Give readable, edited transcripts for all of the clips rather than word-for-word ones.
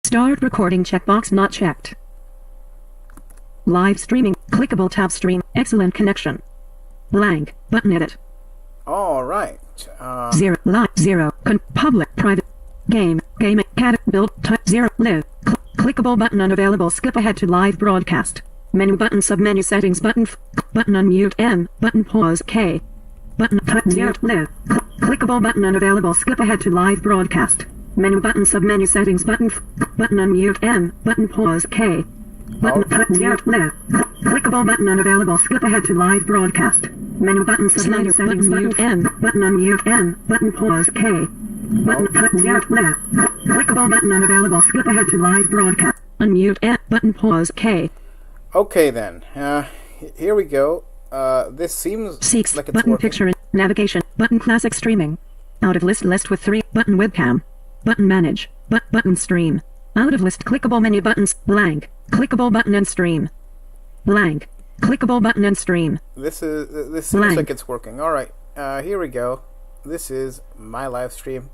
Start recording checkbox not checked. Live streaming. Clickable tab stream. Excellent connection. Blank. Button edit. Alright. Zero. Live. Zero. Public. Private. Game. Game. Cat. Build. Type. Zero. Live. Clickable button unavailable. Skip ahead to live broadcast. Menu button. Submenu settings button. Button unmute M. Button pause K. Button type 0. Live. Clickable button unavailable. Skip ahead to live broadcast. Menu button. Submenu settings button. Button unmute M. Button pause K. Button type 0. Live. Clickable button unavailable. Skip ahead to live broadcast. Menu button. Submenu settings button. M. Button unmute M. Button pause K. Button type 0. Live. Clickable button unavailable. Skip ahead to live broadcast. Unmute M. Button pause K. Okay then. Here we go. This seems Seeks like it's button working. picture navigation button classic streaming out of list with 3 button webcam button manage button stream out of list clickable menu buttons blank clickable button and stream blank clickable button and stream. This seems Blank. like it's working. All right. Here we go. This is my live stream.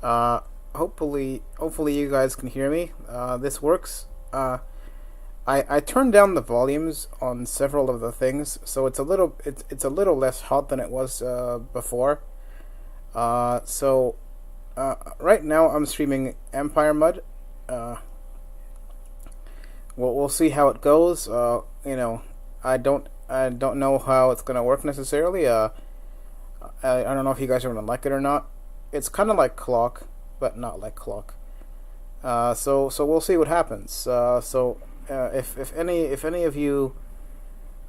Hopefully you guys can hear me. This works. I turned down the volumes on several of the things, so it's a little less hot than it was before. Right now I'm streaming Empire Mud. We'll see how it goes. You know, I don't know how it's gonna work necessarily. I don't know if you guys are gonna like it or not. It's kind of like Clok, but not like Clok. So we'll see what happens. If any of you,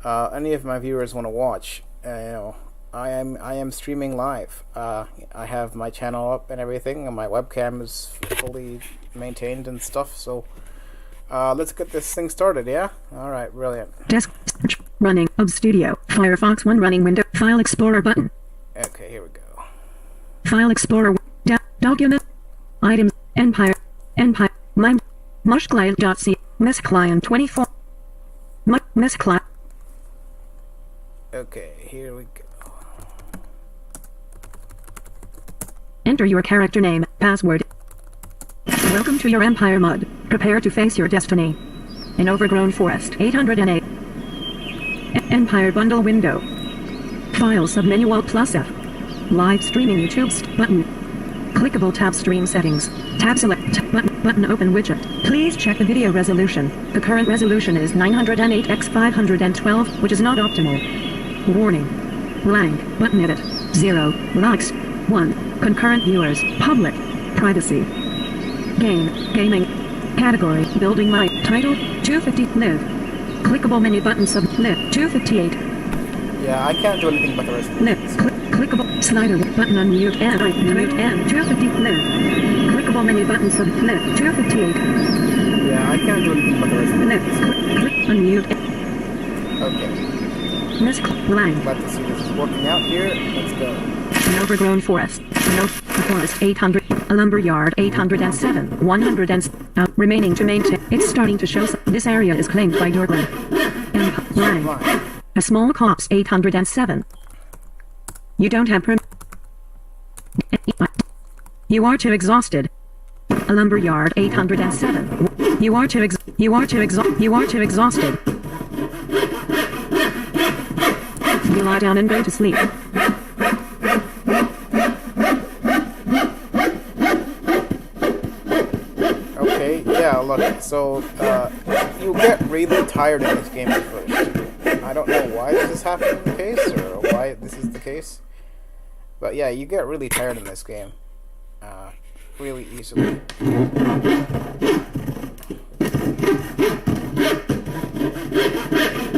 any of my viewers want to watch, you know, I am streaming live. I have my channel up and everything, and my webcam is fully maintained and stuff. So let's get this thing started. Yeah. All right. Brilliant. Desk running of studio Firefox 1 running window file explorer button Okay. Here we go. file explorer document items empire mime mushclient.c miss client 24 miss client. Okay. Here we go. Enter your character name password. Welcome to your Empire Mud. Prepare to face your destiny. An overgrown forest 808 Empire bundle window file submenu Alt plus F live streaming YouTube button clickable tab stream settings tab select button open widget. Please check the video resolution. The current resolution is 908 x 512, which is not optimal. Warning. Blank button edit 0 likes 1 concurrent viewers public privacy gaming category building my title 250 live clickable menu button sub live 258 Yeah, I can't do anything about the rest of live this. clickable slider button unmute and mute and 250 live clickable menu button sub live 258 Yeah, I can't do anything about the rest of live click unmute Okay. miss blank Glad to see this is working out here. Let's go. an overgrown forest no forest 800 a lumber yard 807 100 and remaining to maintain. It's starting to show this area is claimed by your group and blank a small cops 807 you don't have you are too exhausted a lumber yard 807 you are too exhausted you lie down and go to sleep. Okay, yeah, look, so, you get really tired in this game at first. I don't know why this is happening in the case, or why this is the case. But yeah, you get really tired in this game. Really easily.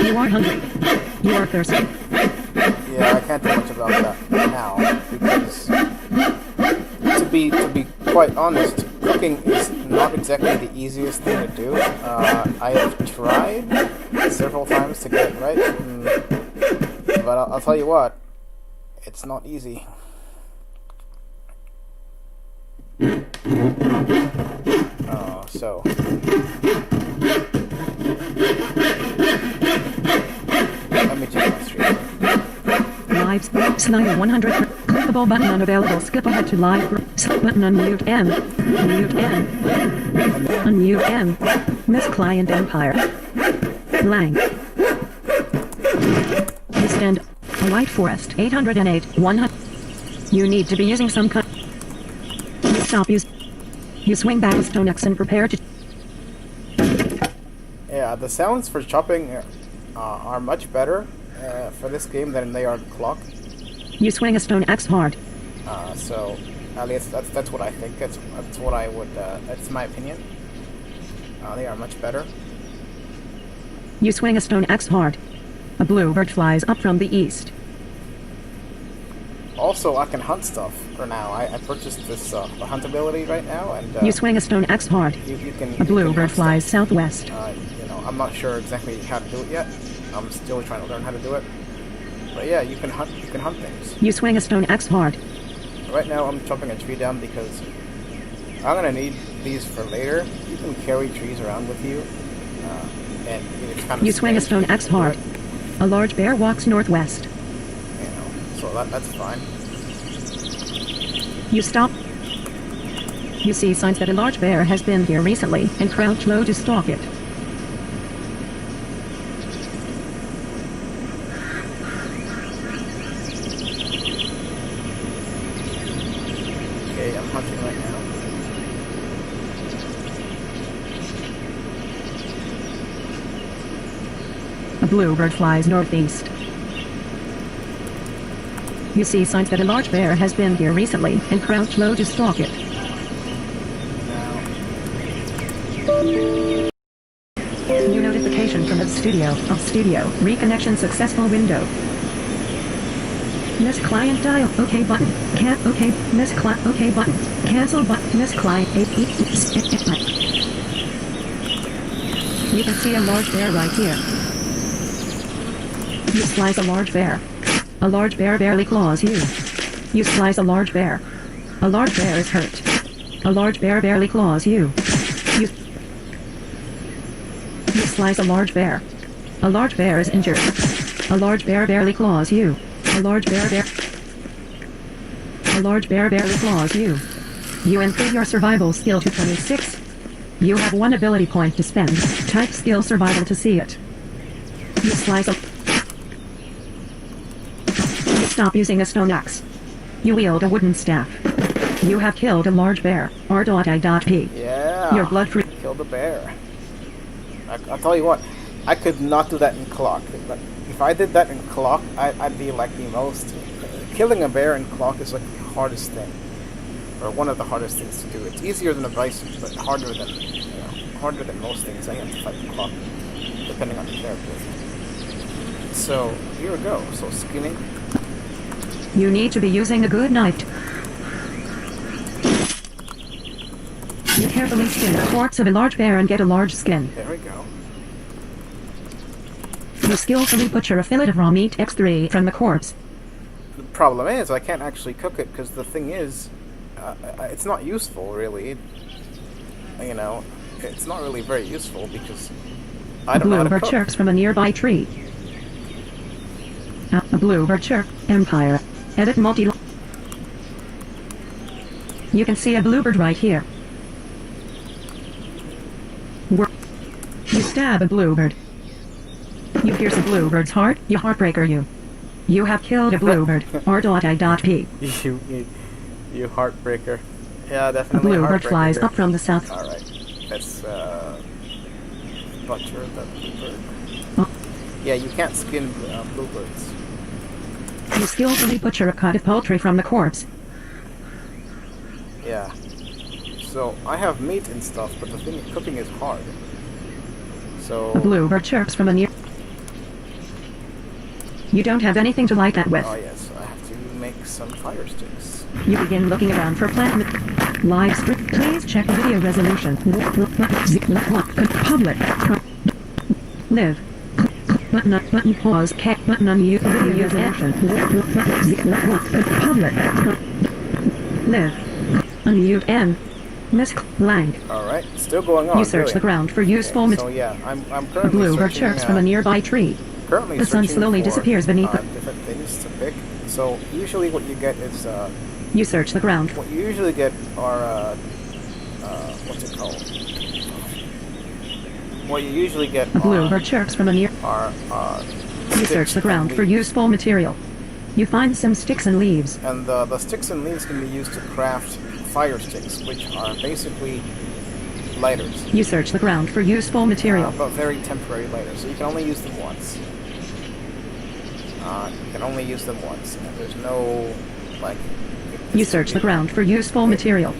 You are hungry. You are thirsty. Yeah, I can't do much about that now, because to be quite honest, cooking is not exactly the easiest thing to do. I have tried several times to get it right, but I'll tell you what, it's not easy. So let me check my stream. Live slider 100 clickable button unavailable skip ahead to live button unmute M mute M Unmute M. Miss Client Empire. Lang. You stand. A white forest. 808. 100. You need to be using some kind. You stop use. You swing back a stone axe and prepare to. Yeah, the sounds for chopping are much better for this game than they are in Clok. You swing a stone axe hard. So at least that's what I think. That's what I would. That's my opinion. They are much better. You swing a stone axe hard. A bluebird flies up from the east. Also, I can hunt stuff for now. I purchased this the hunt ability right now, and You swing a stone axe hard. you can. A bluebird flies southwest. You know, I'm not sure exactly how to do it yet. I'm still trying to learn how to do it. But yeah, you can hunt. You can hunt things. You swing a stone axe hard. Right now, I'm chopping a tree down because I'm gonna need these for later. You can carry trees around with you, and it's kind of. You swing a stone axe hard. A large bear walks northwest. You know, so that's fine. You stop. You see signs that a large bear has been here recently and crouch low to stalk it. Okay, I'm hunting right now. A bluebird flies northeast. You see signs that a large bear has been here recently and crouch low to stalk it. New notification from the studio. Reconnection successful window. Miss client dial. OK button. Can't. OK. Miss client. OK button. Cancel button. Miss client. You can see a large bear right here. You slice a large bear. A large bear barely claws you. You slice a large bear. A large bear is hurt. A large bear barely claws you. You slice a large bear. A large bear is injured. A large bear barely claws you. A large bear barely claws you. You improve your survival skill to 26. You have 1 ability point to spend. Type skill survival to see it. You slice a... You stop using a stone axe. You wield a wooden staff. You have killed a large bear. R.I.P. Yeah. Your blood free... Killed a bear. I'll tell you what. I could not do that in Clok. But if I did that in Clok, I'd be like the most... Killing a bear in Clok is like the hardest thing. Or one of the hardest things to do. It's easier than a bison, but harder than most things I have to fight in Clok, depending on the character. So, here we go. So, skinning. You need to be using a good knife. You carefully skin the corpse of a large bear and get a large skin. There we go. You skillfully butcher a fillet of raw meat X3 from the corpse. The problem is, I can't actually cook it, because the thing is, it's not useful, really. You know, it's not really very useful, because I don't know how to Bluebird cook. chirps from a nearby tree. A bluebird chirp. Empire. Edit multi... You can see a bluebird right here. You stab a bluebird. You pierce a bluebird's heart. You heartbreaker you. You have killed a bluebird. R.I.P. You heartbreaker. Yeah, A definitely. bluebird heartbreaker flies here. up from the south. Alright. Let's butcher the bluebird. Oh. Yeah, you can't skin bluebirds. You skillfully butcher a cut of poultry from the corpse. Yeah. So I have meat and stuff, but the thing cooking is hard. So A bluebird chirps from a near... You don't have anything to light that with. oh yes, I have to make some fire sticks. You begin looking around for plant... Live strip. Please check video resolution. Public. Live. Button pause. Button unmute video resolution. Public. Live. Unmute N. Miss Lang. Alright, still going on. You search the ground for useful So material. yeah, I'm A currently bluebird searching, chirps from a nearby tree. currently The sun searching slowly for, disappears beneath the... different things to pick. So usually what you get is You search the ground. what you usually get are what's it called? what you usually get A bluebird chirps from a near. are You search the ground for useful material. You find some sticks and leaves. And the sticks and leaves can be used to craft fire sticks, which are basically lighters. You search the ground for useful material. But very temporary lighters, so you can only use them once. You can only use them once. And there's no, like... You search the ground for useful material.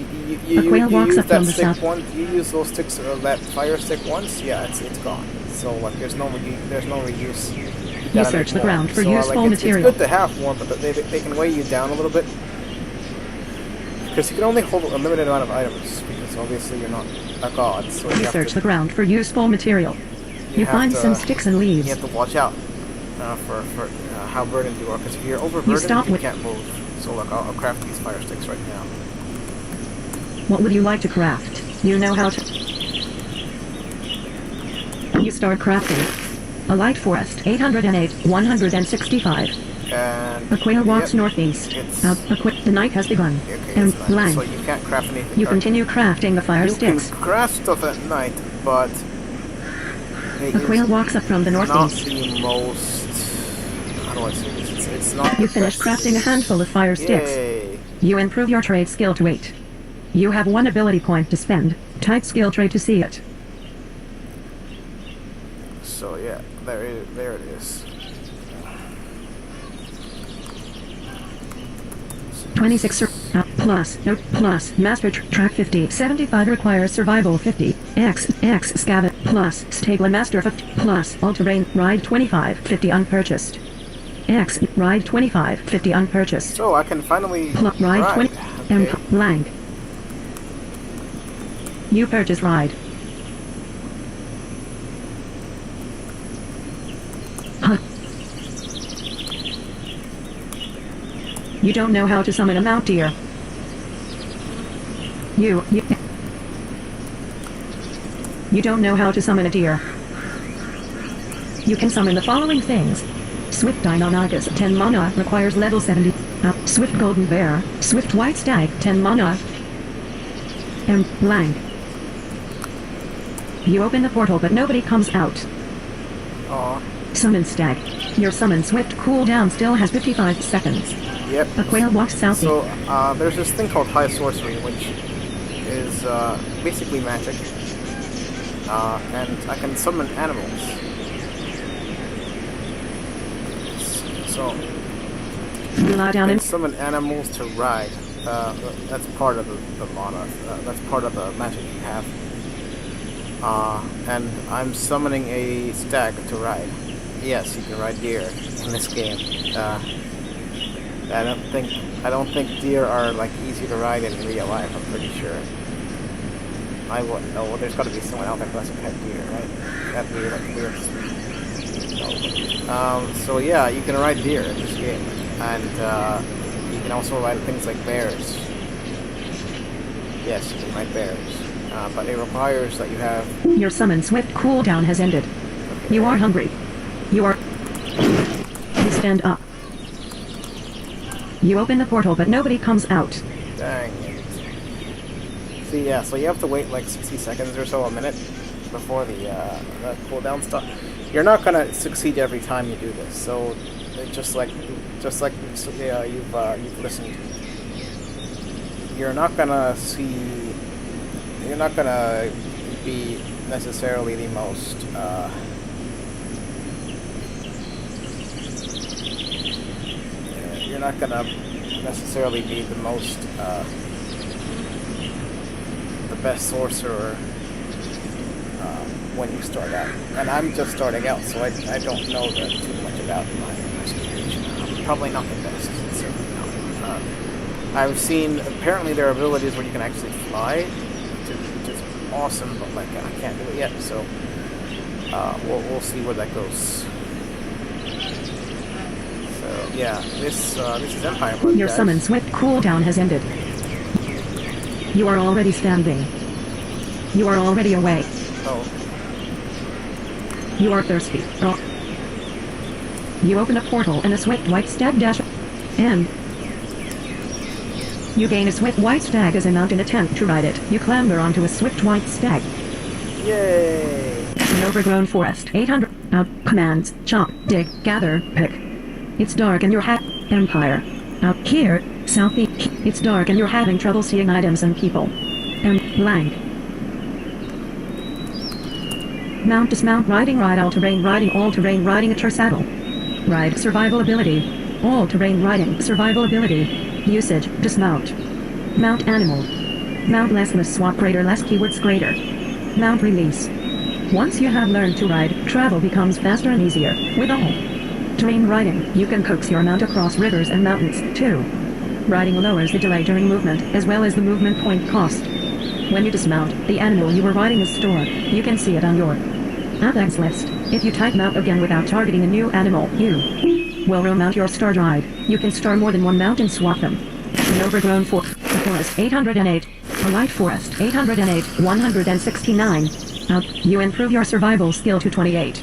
You A quail walks use up from that the stick south. you use those sticks, that fire stick once, yeah, it's gone. So like, there's no reuse. You search the ground for so, useful it's material. It's good to have more, but they can weigh you down a little bit. Because you can only hold a limited amount of items, because obviously you're not a god, so You search the ground for useful material. You find some sticks and leaves. You have to watch out for how burdened you are, because if you're overburdened, you can't move. So look, I'll craft these fire sticks right now. What would you like to craft? You know how to... You start crafting. A light forest, 808, 165. And A quail walks northeast. The night has begun. Okay, And it's night, blank. so you can't craft anything. You continue crafting the fire You sticks. can craft stuff at night, but A quail walks up from the not northeast. the most. How do I say this? It's not. You the finish best. crafting a handful of fire sticks. Yay! You improve your trade skill to 8. You have 1 ability point to spend. Type skill trade to see it. So yeah, there it is. 26 plus, no, plus, master track 50, 75 requires survival 50, X scavet, plus, stable master 50, plus, all-terrain, ride 25, 50 unpurchased. X, ride 25, 50 unpurchased. So I can finally Ride 20, Okay. blank. You purchase ride. Huh. You don't know how to summon a mount deer. You don't know how to summon a deer. You can summon the following things. Swift Deinonychus, 10 mana, requires level 70. Swift Golden Bear, Swift White Stag, 10 mana. And blank. You open the portal but nobody comes out. Aw. Summon Stag. Your summon Swift cooldown still has 55 seconds. Yep. A quail walks south. So there's this thing called High Sorcery, which is basically magic, and I can summon animals. So You lie down I and can summon animals to ride. That's part of the mana. That's part of the magic you have. And I'm summoning a stag to ride. Yes, you can ride deer in this game. I don't think deer are like easy to ride in real life. I'm pretty sure. I wouldn't know. Well, there's got to be someone out there who has a pet deer, right? That'd be like weird. No. So yeah, you can ride deer in this game, and you can also ride things like bears. Yes, you can ride bears, but it requires that you have. your summon Swift cooldown has ended. Okay. You are hungry. You stand up. You open the portal but nobody comes out. Dang it. See, yeah, so you have to wait like 60 seconds or so, a minute, before the cooldown stuff. You're not gonna succeed every time you do this, so just like you've listened. You're not gonna be necessarily the most you're not gonna necessarily be the most the best sorcerer when you start out. And I'm just starting out, so I don't know too much about my situation. I'm probably not the best, certainly not. I've seen, apparently there are abilities where you can actually fly, which is awesome, but like I can't do it yet, so we'll see where that goes. So yeah, this is Empire Mode, Your guys. summon Swift cooldown has ended. You are already standing. You are already awake. Oh, You are thirsty. Oh. You open a portal and a Swift White Stag dash. And you gain a Swift White Stag as a mount in attempt to ride it. You clamber onto a Swift White Stag. Yay! An overgrown forest. 800. Out. Commands. Chop. Dig. Gather. Pick. It's dark and you're Empire. Out here. Southeast. It's dark and you're having trouble seeing items and people. Blank. Mount, dismount, riding, ride, all-terrain, riding at your saddle. Ride, survival ability. All-terrain riding, survival ability. Usage, dismount. Mount animal. Mount less swap greater, less keywords greater. Mount release. Once you have learned to ride, travel becomes faster and easier. With all-terrain riding, you can coax your mount across rivers and mountains, too. Riding lowers the delay during movement, as well as the movement point cost. When you dismount, the animal you were riding is stored. You can see it on your Apex list. If you type mount again without targeting a new animal, you will remount your starred ride. You can store more than one mount and swap them. An overgrown forest 808. A light forest 808. 169. You improve your survival skill to 28.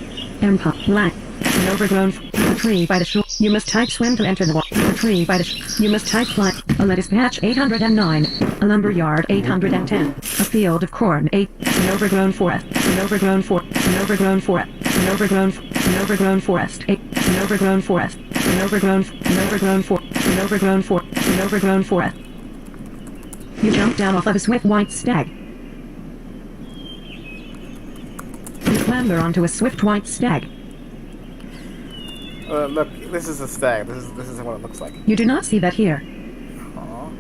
Black. An overgrown tree by the shore. You must type swim to enter the water. Tree by the shore. You must type fly. A lettuce patch 809. A lumber yard 810. A field of corn 8. An overgrown forest. An overgrown forest. An overgrown forest. An overgrown forest 8. An overgrown forest. An overgrown forest. An overgrown forest. An overgrown forest. You jump down off of a swift white stag. You clamber onto a swift white stag. Look, this is a stag. This is what it looks like. You do not see that here. Aww.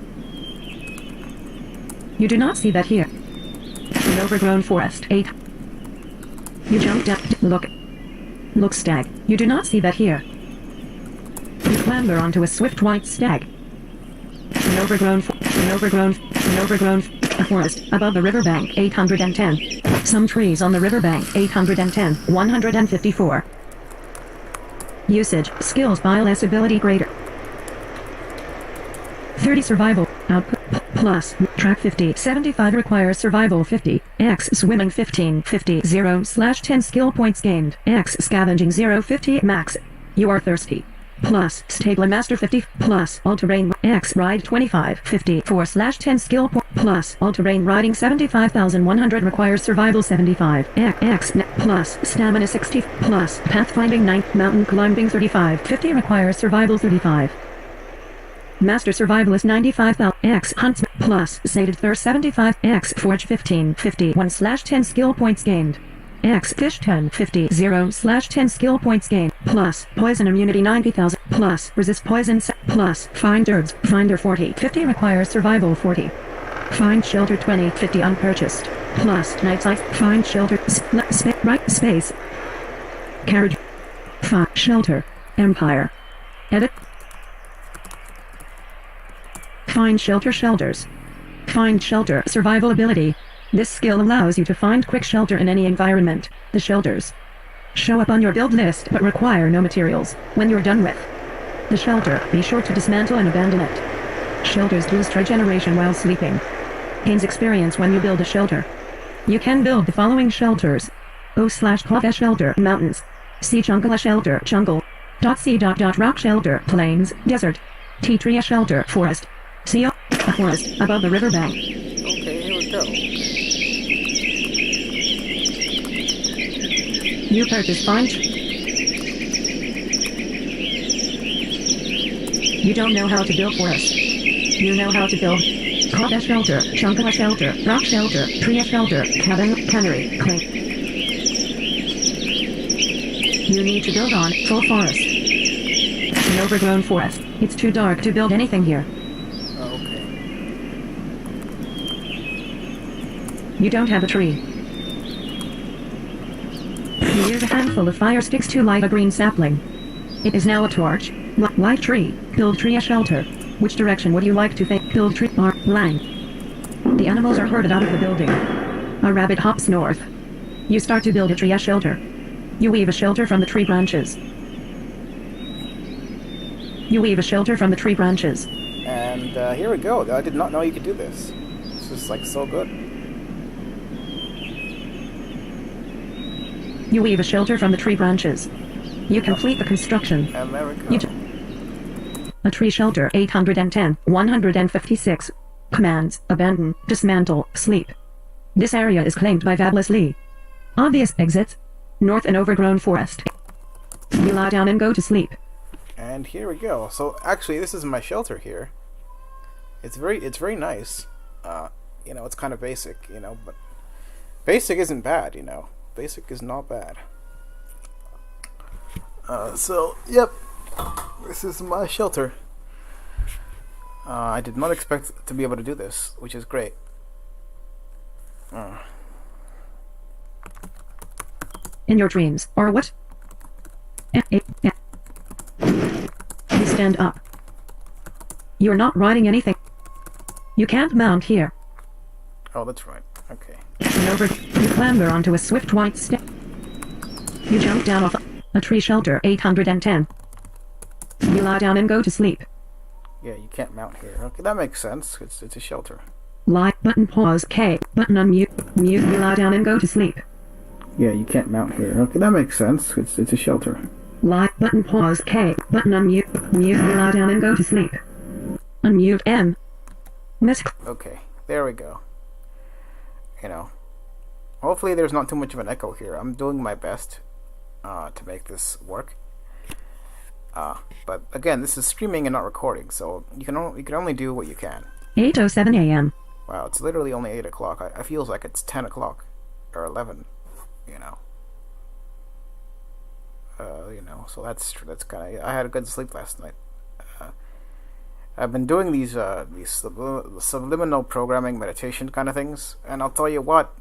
You do not see that here. An overgrown forest 8. You jump down. Look stag. You do not see that here. You clamber onto a swift white stag. An overgrown forest above the riverbank 810. Some trees on the riverbank 810. 154. Usage, skills, violence, ability greater. 30 survival, output, plus, track 50, 75 requires survival 50, X swimming 15, 50, 0/10 skill points gained, X scavenging 0, 50 max. You are thirsty. Plus, stable master 50, plus, all-terrain, X ride 25, 50, 4/10 skill point, plus, all-terrain riding 75,100 requires survival 75, X, plus, stamina 60, plus, pathfinding 9, mountain climbing 35, 50 requires survival 35. Master survivalist 95,000, X huntsman, plus, sated thirst 75, X forge 15, 50, 1/10 skill points gained. X fish 10, 50, 0/10 skill points gained, plus, poison immunity 90,000, plus, resist poison, plus, find herbs, finder 40, 50 requires survival 40. Find shelter 20, 50 unpurchased, plus, night sight, find shelter, space, carriage, shelter, empire, edit, find shelter, shelters, find shelter, survival ability. This skill allows you to find quick shelter in any environment. The shelters show up on your build list but require no materials. When you're done with the shelter, be sure to dismantle and abandon it. Shelters boost regeneration while sleeping. Gains experience when you build a shelter. You can build the following shelters. O/Clok shelter, mountains. C jungle shelter, jungle. C rock shelter, plains, desert. T tree shelter, forest. C a forest, above the riverbank. Okay, here we go. You purchase find. You don't know how to build forest. You know how to build Clok shelter, jungle shelter, rock shelter, tree shelter, cabin, cannery, clay. You need to build on full forest. An overgrown forest. It's too dark to build anything here. Okay. You don't have a tree. You use a handful of fire sticks to light a green sapling. It is now a torch. Light tree. Build tree shelter. Which direction would you like to face? Build tree or line. The animals are herded out of the building. A rabbit hops north. You start to build a tree shelter. You weave a shelter from the tree branches. You weave a shelter from the tree branches. And here we go. I did not know you could do this. This is like so good. You weave a shelter from the tree branches. You complete the construction. And there we go. A tree shelter 810, 156. Commands, abandon, dismantle, sleep. This area is claimed by Vablis Lee. Obvious exits. North and overgrown forest. You lie down and go to sleep. And here we go. So actually, this is my shelter here. It's very nice. You know, it's kind of basic, you know, but basic isn't bad, you know. Basic is not bad. So, yep. This is my shelter. I did not expect to be able to do this, which is great. In your dreams, or what? You stand up. You're not riding anything. You can't mount here. Oh, that's right. Okay. You clamber onto a swift white step. You jump down off a tree shelter 810. You lie down and go to sleep. Yeah, you can't mount here. Okay, that makes sense. It's a shelter. Lie button pause K button unmute mute. You lie down and go to sleep. Yeah, you can't mount here. Okay, that makes sense. It's a shelter. Lie button pause K button unmute mute. You lie down and go to sleep. Unmute M. Miss. Okay, there we go. You know, hopefully there's not too much of an echo here. I'm doing my best to make this work. But again, this is streaming and not recording, so you can only do what you can. 8:07 a.m. Wow, it's literally only 8 o'clock. I feels like it's 10 o'clock or 11. You know. You know, so that's kind of. I had a good sleep last night. I've been doing these subliminal programming meditation kind of things, and I'll tell you what.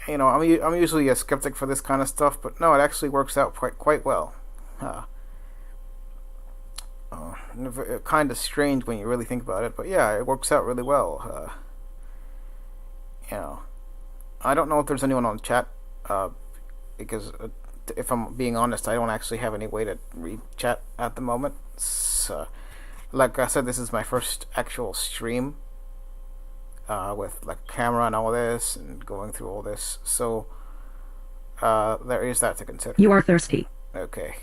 You know, I'm usually a skeptic for this kind of stuff, but no, it actually works out quite well. Kind of strange when you really think about it, but yeah, it works out really well. You know, I don't know if there's anyone on chat, because if I'm being honest, I don't actually have any way to read chat at the moment. So, like I said, this is my first actual stream with like camera and all this and going through all this, so there is that to consider. You are thirsty. Okay.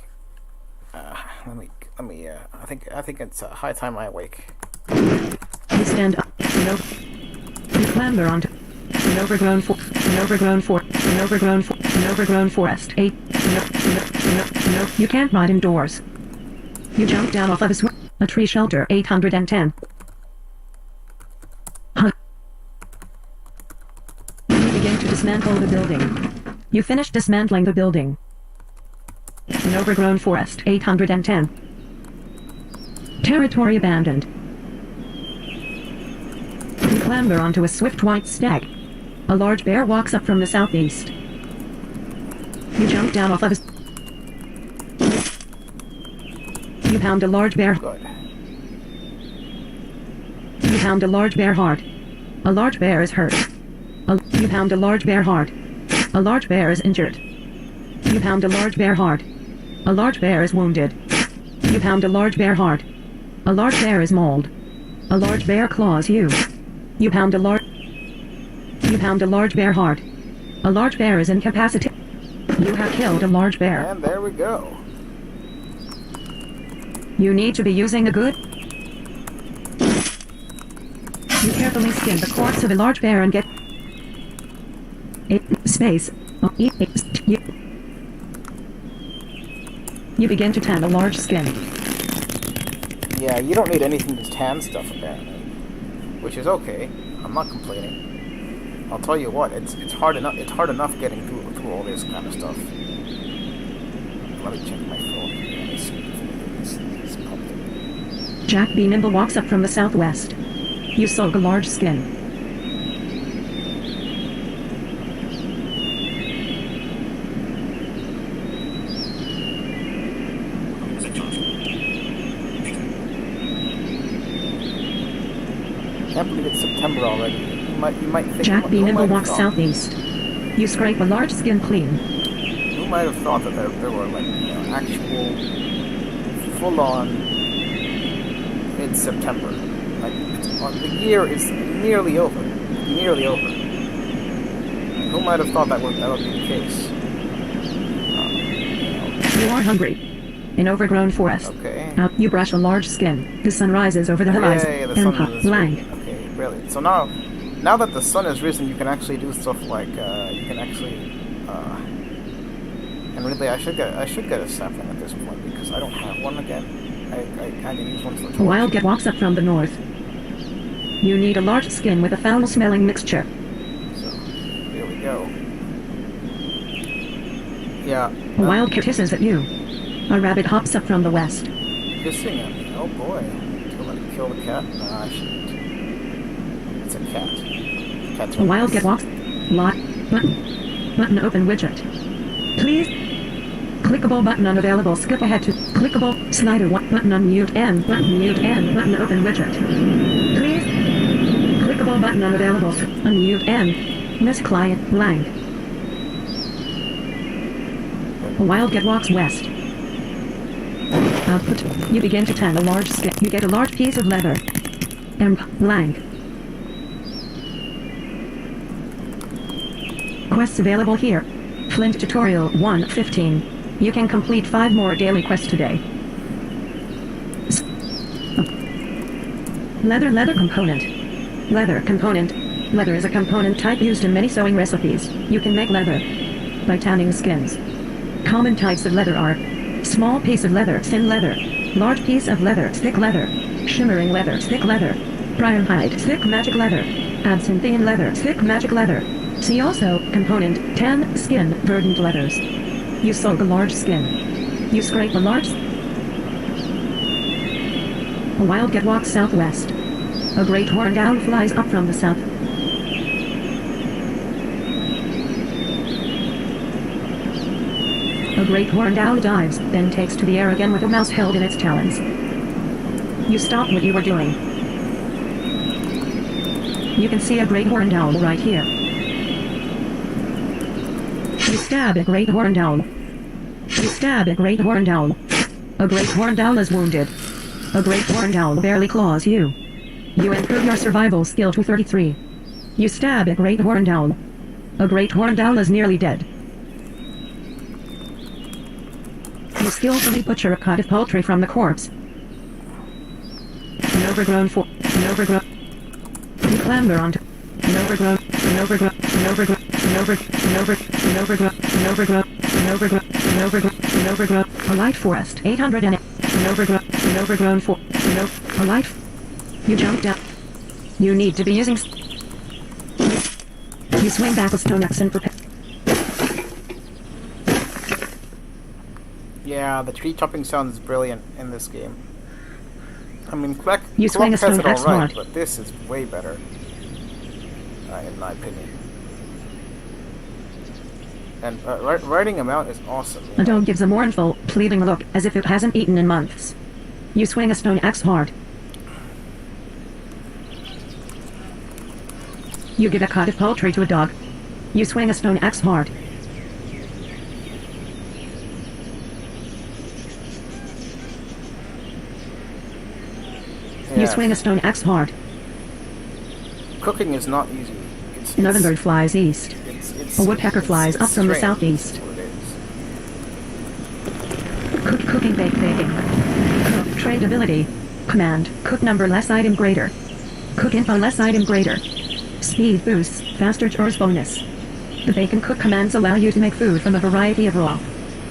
Let me. I think it's high time I awake. You stand up. You clamber onto an overgrown forest. No. You can't ride indoors. You jump down off of a tree shelter 810. You begin to dismantle the building. You finish dismantling the building. An overgrown forest 810. Territory abandoned. You clamber onto a swift white stag. A large bear walks up from the southeast. You jump down off of a... You pound a large bear... Good. You pound a large bear hard. A large bear is hurt. You pound a large bear hard. A large bear is injured. You pound a large bear hard. A large bear is wounded. You pound a large bear hard. A large bear is mauled. A large bear claws you. You pound a large bear hard. A large bear is incapacitated. You have killed a large bear. And there we go. You need to be using a good... You carefully skin the corpse of a large bear and get... Space. You begin to tan a large skin. Yeah, you don't need anything to tan stuff apparently, which is okay. I'm not complaining. I'll tell you what, it's hard enough. It's hard enough getting through all this kind of stuff. Let me check my phone here. Let me see if anything is popped up. Jack B. Nimble walks up from the southwest. You soak a large skin. I can't believe it's September already. You might think... Jack B. Nimble walks southeast. You scrape a large skin clean. Who might have thought that there were like actual full-on... It's September. Like the year is nearly over. Nearly over. Who might have thought that would be the case? You are hungry. In overgrown forest. Okay. You brush a large skin. The sun rises over the horizon. Yeah, the sun is risen. Okay, brilliant. So now that the sun has risen, you can actually do stuff like you can actually And really, I should get a sapling at this point because I don't have one again. I kind of use one for torch. A wildcat walks up from the north. You need a large skin with a foul-smelling mixture. So, here we go. Yeah. A wildcat hisses at you. A rabbit hops up from the west. Hissing at me. Oh boy. Kill the cat? Nah, I shouldn't. It's a cat. Cat's A wildcat walks. Lock. Button. Button open widget. Please. Clickable button unavailable. Skip ahead to clickable. Slider button unmute and button mute and button open widget. Please. Clickable button unavailable. Unmute and miss client blank. A wildcat walks west. Output. You begin to tan a large skin. You get a large piece of leather. Blank. Quests available here. Flint Tutorial 1:15. You can complete 5 more daily quests today. Leather component. Leather component. Leather is a component type used in many sewing recipes. You can make leather by tanning skins. Common types of leather are small piece of leather, thin leather, large piece of leather, thick leather, shimmering leather, thick leather, briar hide, thick magic leather, absinthian leather, thick magic leather. See also, component, tan, skin, verdant leathers. You soak a large skin. You scrape a large... A wildcat walks southwest. A great horned owl flies up from the south. A great horned owl dives, then takes to the air again with a mouse held in its talons. You stop what you were doing. You can see a great horned owl right here. You stab a great horned owl. You stab a great horned owl. A great horned owl is wounded. A great horned owl barely claws you. You improve your survival skill to 33. You stab a great horned owl. A great horned owl is nearly dead. You skillfully butcher a cut of poultry from the corpse. An overgrown You clamber onto an overgrown a light forest 800 and an overgrown a light. You jump down. You need to be using. You swing back a stone axe and prepare. Yeah, the tree chopping sound is brilliant in this game. I mean, Clok swing a has stone it axe alright, hard. but this is way better, in my opinion. And writing him out is awesome. A dog gives a mournful, pleading look, as if it hasn't eaten in months. You swing a stone axe hard. You give a cut of poultry to a dog. You swing a stone axe hard. You swing a stone axe hard. Cooking is not easy. An ovenbird flies east. A woodpecker flies up from the southeast. Cooking, baking. Cook, trade ability. Command, cook number less item greater. Cook info less item greater. Speed boosts, faster chores bonus. The bacon cook commands allow you to make food from a variety of raw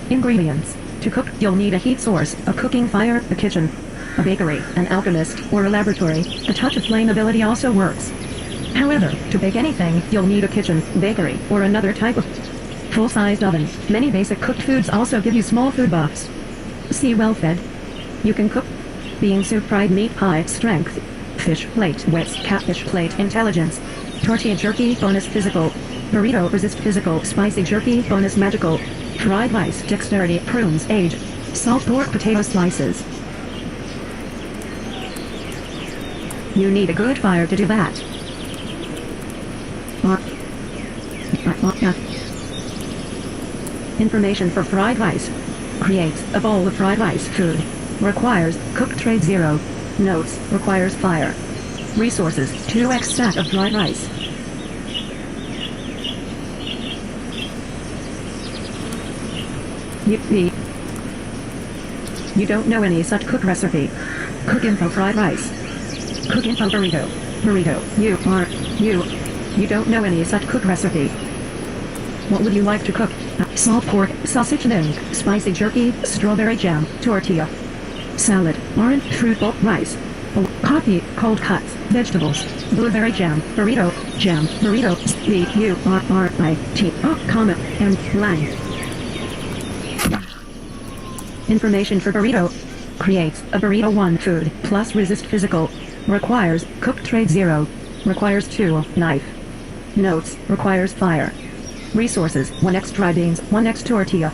ingredients. To cook, you'll need a heat source, a cooking fire, a kitchen, a bakery, an alchemist, or a laboratory. A touch of flame ability also works. However, to bake anything, you'll need a kitchen, bakery, or another type of full-sized oven. Many basic cooked foods also give you small food buffs. See well fed. You can cook bean soup, fried meat pie, strength, fish plate, wets, catfish plate, intelligence, tortilla jerky, bonus physical, burrito resist physical, spicy jerky, bonus magical, fried rice, dexterity, prunes, age, salt pork, potato slices. You need a good fire to do that. Information for fried rice. Creates a bowl of fried rice food. Requires cook trade 0. Notes. Requires fire. Resources. 2x stack of dried rice. You don't know any such cook recipe. Cook info fried rice. Cook info burrito. You don't know any such cook recipe. What would you like to cook? Salt pork, sausage link, spicy jerky, strawberry jam, tortilla, salad, orange fruit bowl, rice, coffee, cold cuts, vegetables, blueberry jam, burrito, B-U-R-R-I-T-O, comma, and lang. Information for burrito. Creates a burrito 1 food, plus resist physical. Requires cook trade 0. Requires 2 knife. Notes, requires fire. Resources, 1x dry beans, 1x tortilla.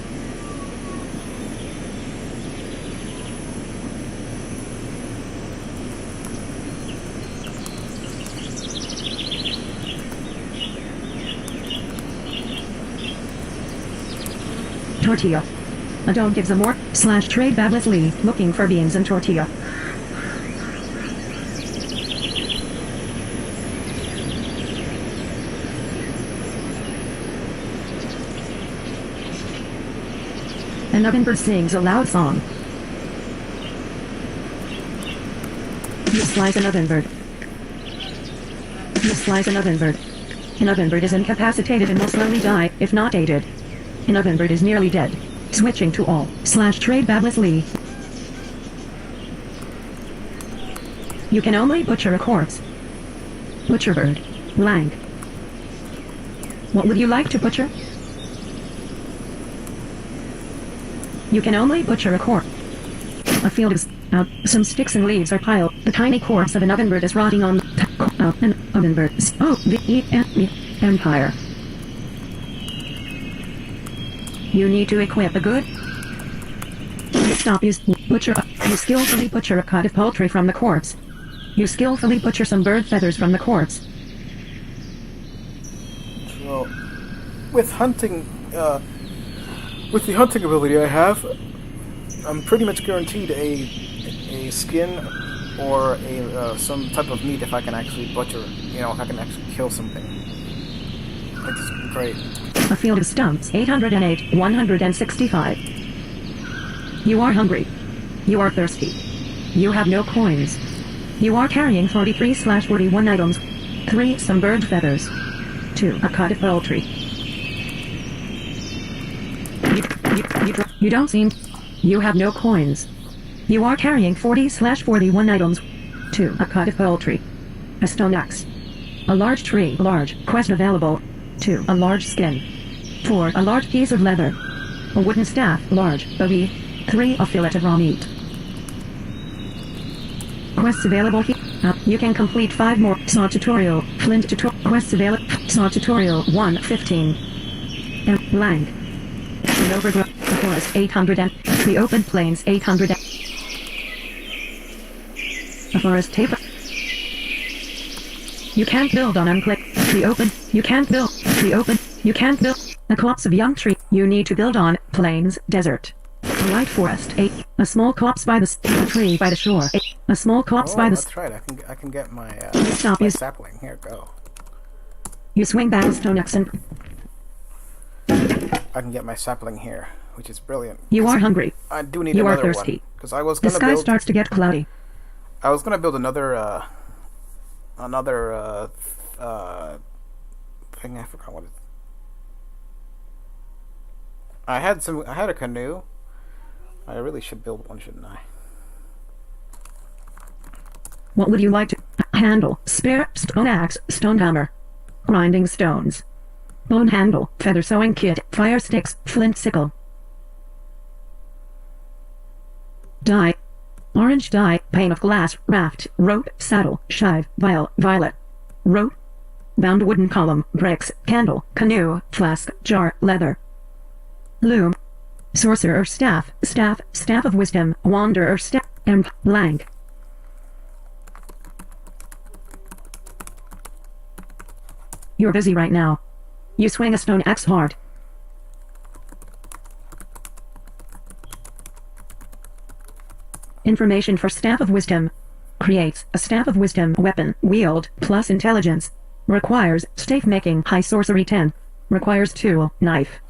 Tortilla. Adone gives a more / trade Babbisley, looking for beans and tortilla. An ovenbird sings a loud song. You slice an ovenbird. You slice an ovenbird. An ovenbird is incapacitated and will slowly die, if not aided. An ovenbird is nearly dead. Switching to all / trade Babbisley. You can only butcher a corpse. Butcher bird. Lang. What would you like to butcher? You can only butcher a corpse. A field is out. Some sticks and leaves are piled. The tiny corpse of an ovenbird is rotting on an ovenbird. Empire. You need to equip a good. Stop. You skillfully butcher a cut of poultry from the corpse. You skillfully butcher some bird feathers from the corpse. Well, with hunting, with the hunting ability I have, I'm pretty much guaranteed a skin or some type of meat if I can actually butcher. You know, if I can actually kill something. It's great. A field of stumps, 808, 165. You are hungry. You are thirsty. You have no coins. You are carrying 43/41 items. 3 some bird feathers. 2 a cut of poultry. You don't seem. You have no coins. You are carrying 40/41 items. 2 a cut of poultry. A stone axe. A large tree, large, quest available. 2 a large skin. 4 a large piece of leather. A wooden staff, large, bogey. 3 a fillet of raw meat. Quests available here. You can complete 5 more. Saw tutorial. Flint tutorial. Quests available. Saw tutorial 1:15. And lang. An overgrown forest 800 and the open plains 800 and a forest taper. You can't build on unclick. The open. You can't build. The open. You can't build. A copse of young tree. You need to build on plains, desert. A light forest. 8. A small copse by the tree by the shore. 8. A small copse by the. That's right. I can get my Stop. my sapling. Here, go. You swing back stone axe and I can get my sapling here, which is brilliant. you are hungry. I do need You are another thirsty. one because I was The gonna sky build. starts to get cloudy. I was gonna build another thing. I forgot what it. I had a canoe. I really should build one, shouldn't I? What would you like to handle? Spare, stone axe, stone hammer, grinding stones, bone handle, feather sewing kit, fire sticks, flint sickle, dye, orange dye, pane of glass, raft, rope, saddle, shive, vial, violet, rope, bound wooden column, bricks, candle, canoe, flask, jar, leather, loom, sorcerer staff, staff of wisdom, wanderer staff, and blank. You're busy right now. You swing a stone axe hard. Information for Staff of Wisdom. Creates a Staff of Wisdom weapon, wield, plus intelligence. Requires staff making, high sorcery 10. Requires tool, knife.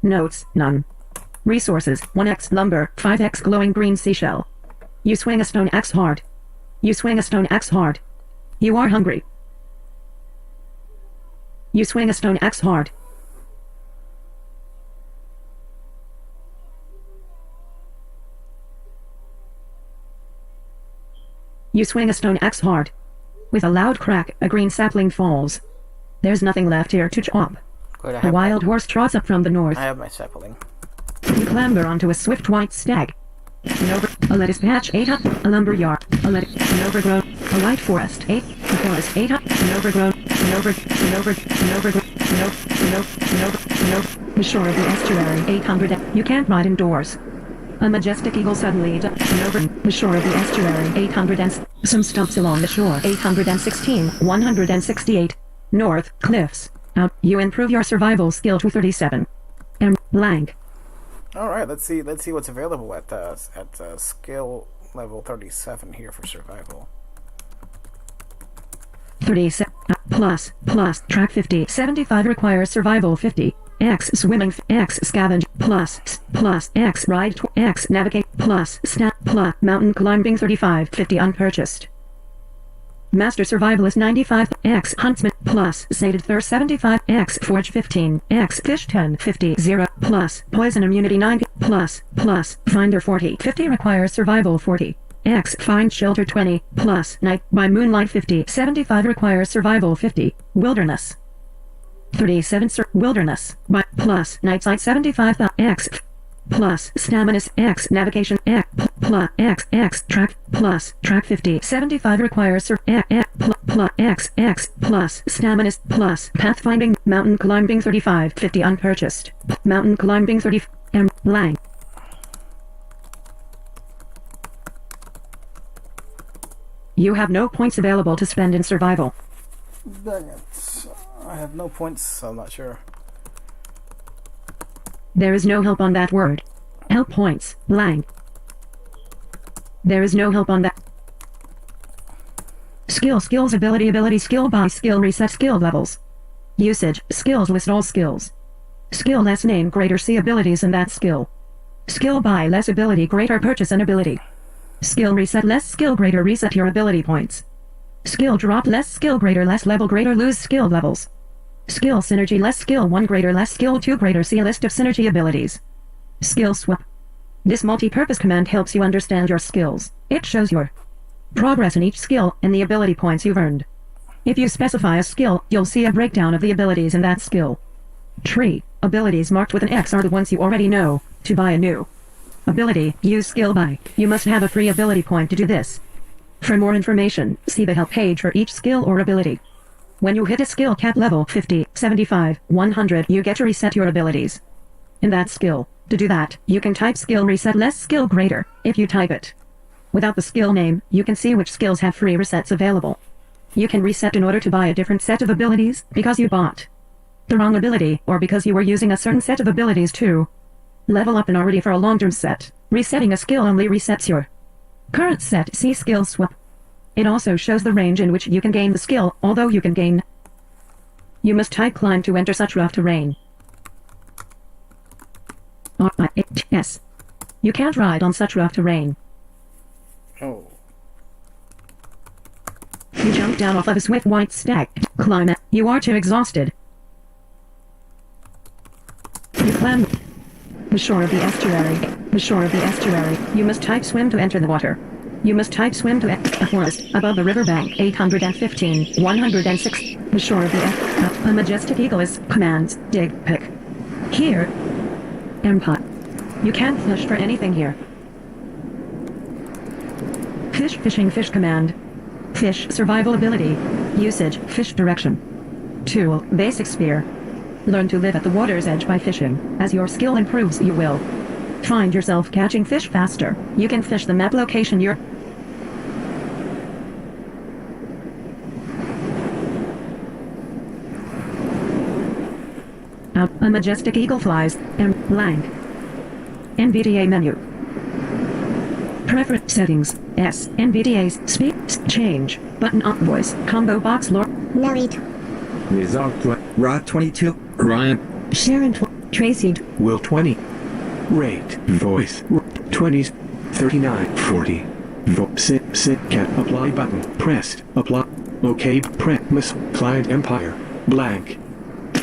Notes, none. Resources, 1x lumber, 5x glowing green seashell. You swing a stone axe hard. You swing a stone axe hard. You are hungry. You swing a stone axe hard. You swing a stone axe hard. With a loud crack, a green sapling falls. There's nothing left here to chop. Good, A wild horse trots up from the north. I have my sapling. You clamber onto a swift white stag. A lettuce patch 8 up, a lumber yard, an overgrown, a white forest 8, a forest 8 up, an overgrown, the shore of the estuary 800. You can't ride indoors. A majestic eagle suddenly over the shore of the estuary 800 and some stumps along the shore 816, 168. North, cliffs. Out, you improve your survival skill to 37. Blank. All right, let's see what's available at skill level 37 here for survival. 37 plus track 50 75 requires survival 50 X swimming X scavenge plus X ride X navigate plus snap plus mountain climbing 35 50 unpurchased. Master survivalist 95 X huntsman plus sated thirst 75 X forge 15 X fish 10 50 0 plus poison immunity 9 plus finder 40 50 requires survival 40 X find shelter 20 plus night by moonlight 50 75 requires survival 50 wilderness 37 wilderness by plus night sight 75 X plus stamina X navigation X plus X track plus track 50 75 requires X plus stamina plus pathfinding mountain climbing 35 50 unpurchased mountain climbing 30 blank. You have no points available to spend in survival. Dang it. I have no points, so I'm not sure. There is no help on that word. Help points, blank. There is no help on that. Skills, ability, skill by skill, reset skill levels. Usage, skills list all skills. Skill less name greater see abilities in that skill. Skill by less ability greater purchase an ability. Skill reset less skill greater reset your ability points. Skill drop less skill greater less level greater lose skill levels. Skill synergy less skill 1 greater less skill 2 greater see a list of synergy abilities. Skill swap. This multi-purpose command helps you understand your skills. It shows your progress in each skill and the ability points you've earned. If you specify a skill, you'll see a breakdown of the abilities in that skill. Tree. Abilities marked with an X are the ones you already know. To buy a new ability, use skill buy. You must have a free ability point to do this. For more information, see the help page for each skill or ability. When you hit a skill cap level 50, 75, 100, you get to reset your abilities in that skill. To do that, you can type skill reset less skill greater. If you type it without the skill name, you can see which skills have free resets available. You can reset in order to buy a different set of abilities because you bought the wrong ability or because you were using a certain set of abilities to level up an already for a long-term set. Resetting a skill only resets your current set. See skill swap. It also shows the range in which you can gain the skill, although you can gain. You must type climb to enter such rough terrain. R-I-S. You can't ride on such rough terrain. Oh. You jump down off of a swift white stag. Climb it. You are too exhausted. You climb the shore of the estuary. The shore of the estuary. You must type swim to enter the water. You must type swim to a forest above the riverbank 815, 106. The shore of the a majestic eagle is commands dig pick. Here. Empire. You can't fish for anything here. Fishing fish command. Fish survival ability. Usage fish direction. Tool basic spear. Learn to live at the water's edge by fishing. As your skill improves, you will find yourself catching fish faster. You can fish the map location you're. A majestic eagle flies. Blank. NVDA menu. Preference settings. S. NVDA's speak change. Button on voice. Combo box lore. Narrate. Result Rod 22. Ryan. Sharon Tracy. Will 20. Rate. Voice. 20s. 39. 40. Sit. Cat. Apply button. Pressed. Apply. OK. Miss. Client Empire. Blank.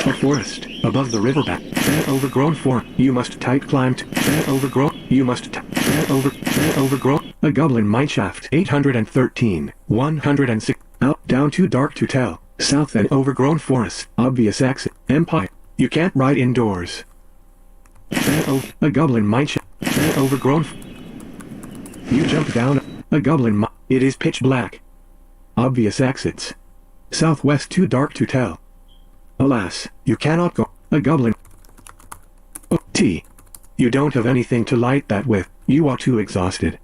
A forest. Above the riverbank. An overgrown forest. You must type climbed. An overgrown. You must type. An overgrown. A goblin mineshaft. 813. 106. Out, down too dark to tell. South and overgrown forest. Obvious exit. Empire. You can't ride indoors. A goblin mineshaft. Overgrown. You jump down. A goblin It is pitch black. Obvious exits. Southwest too dark to tell. Alas, you cannot go. A goblin. T. You don't have anything to light that with. You are too exhausted.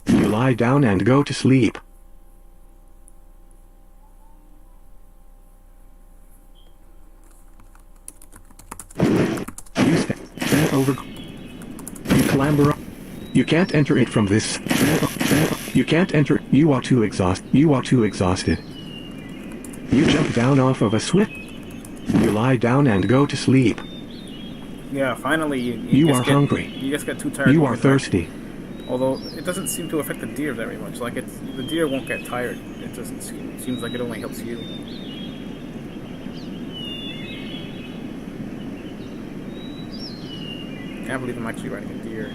You lie down and go to sleep. You stand over. You clamber up. You can't enter it from this. You can't enter. You are too exhausted. You are too exhausted. You jump down off of a swift. You lie down and go to sleep. Yeah, finally you are hungry. You just get too tired. You are thirsty. Although it doesn't seem to affect the deer very much. Like the deer won't get tired. It doesn't seem. It seems like it only helps you. Can't believe I'm actually riding a deer.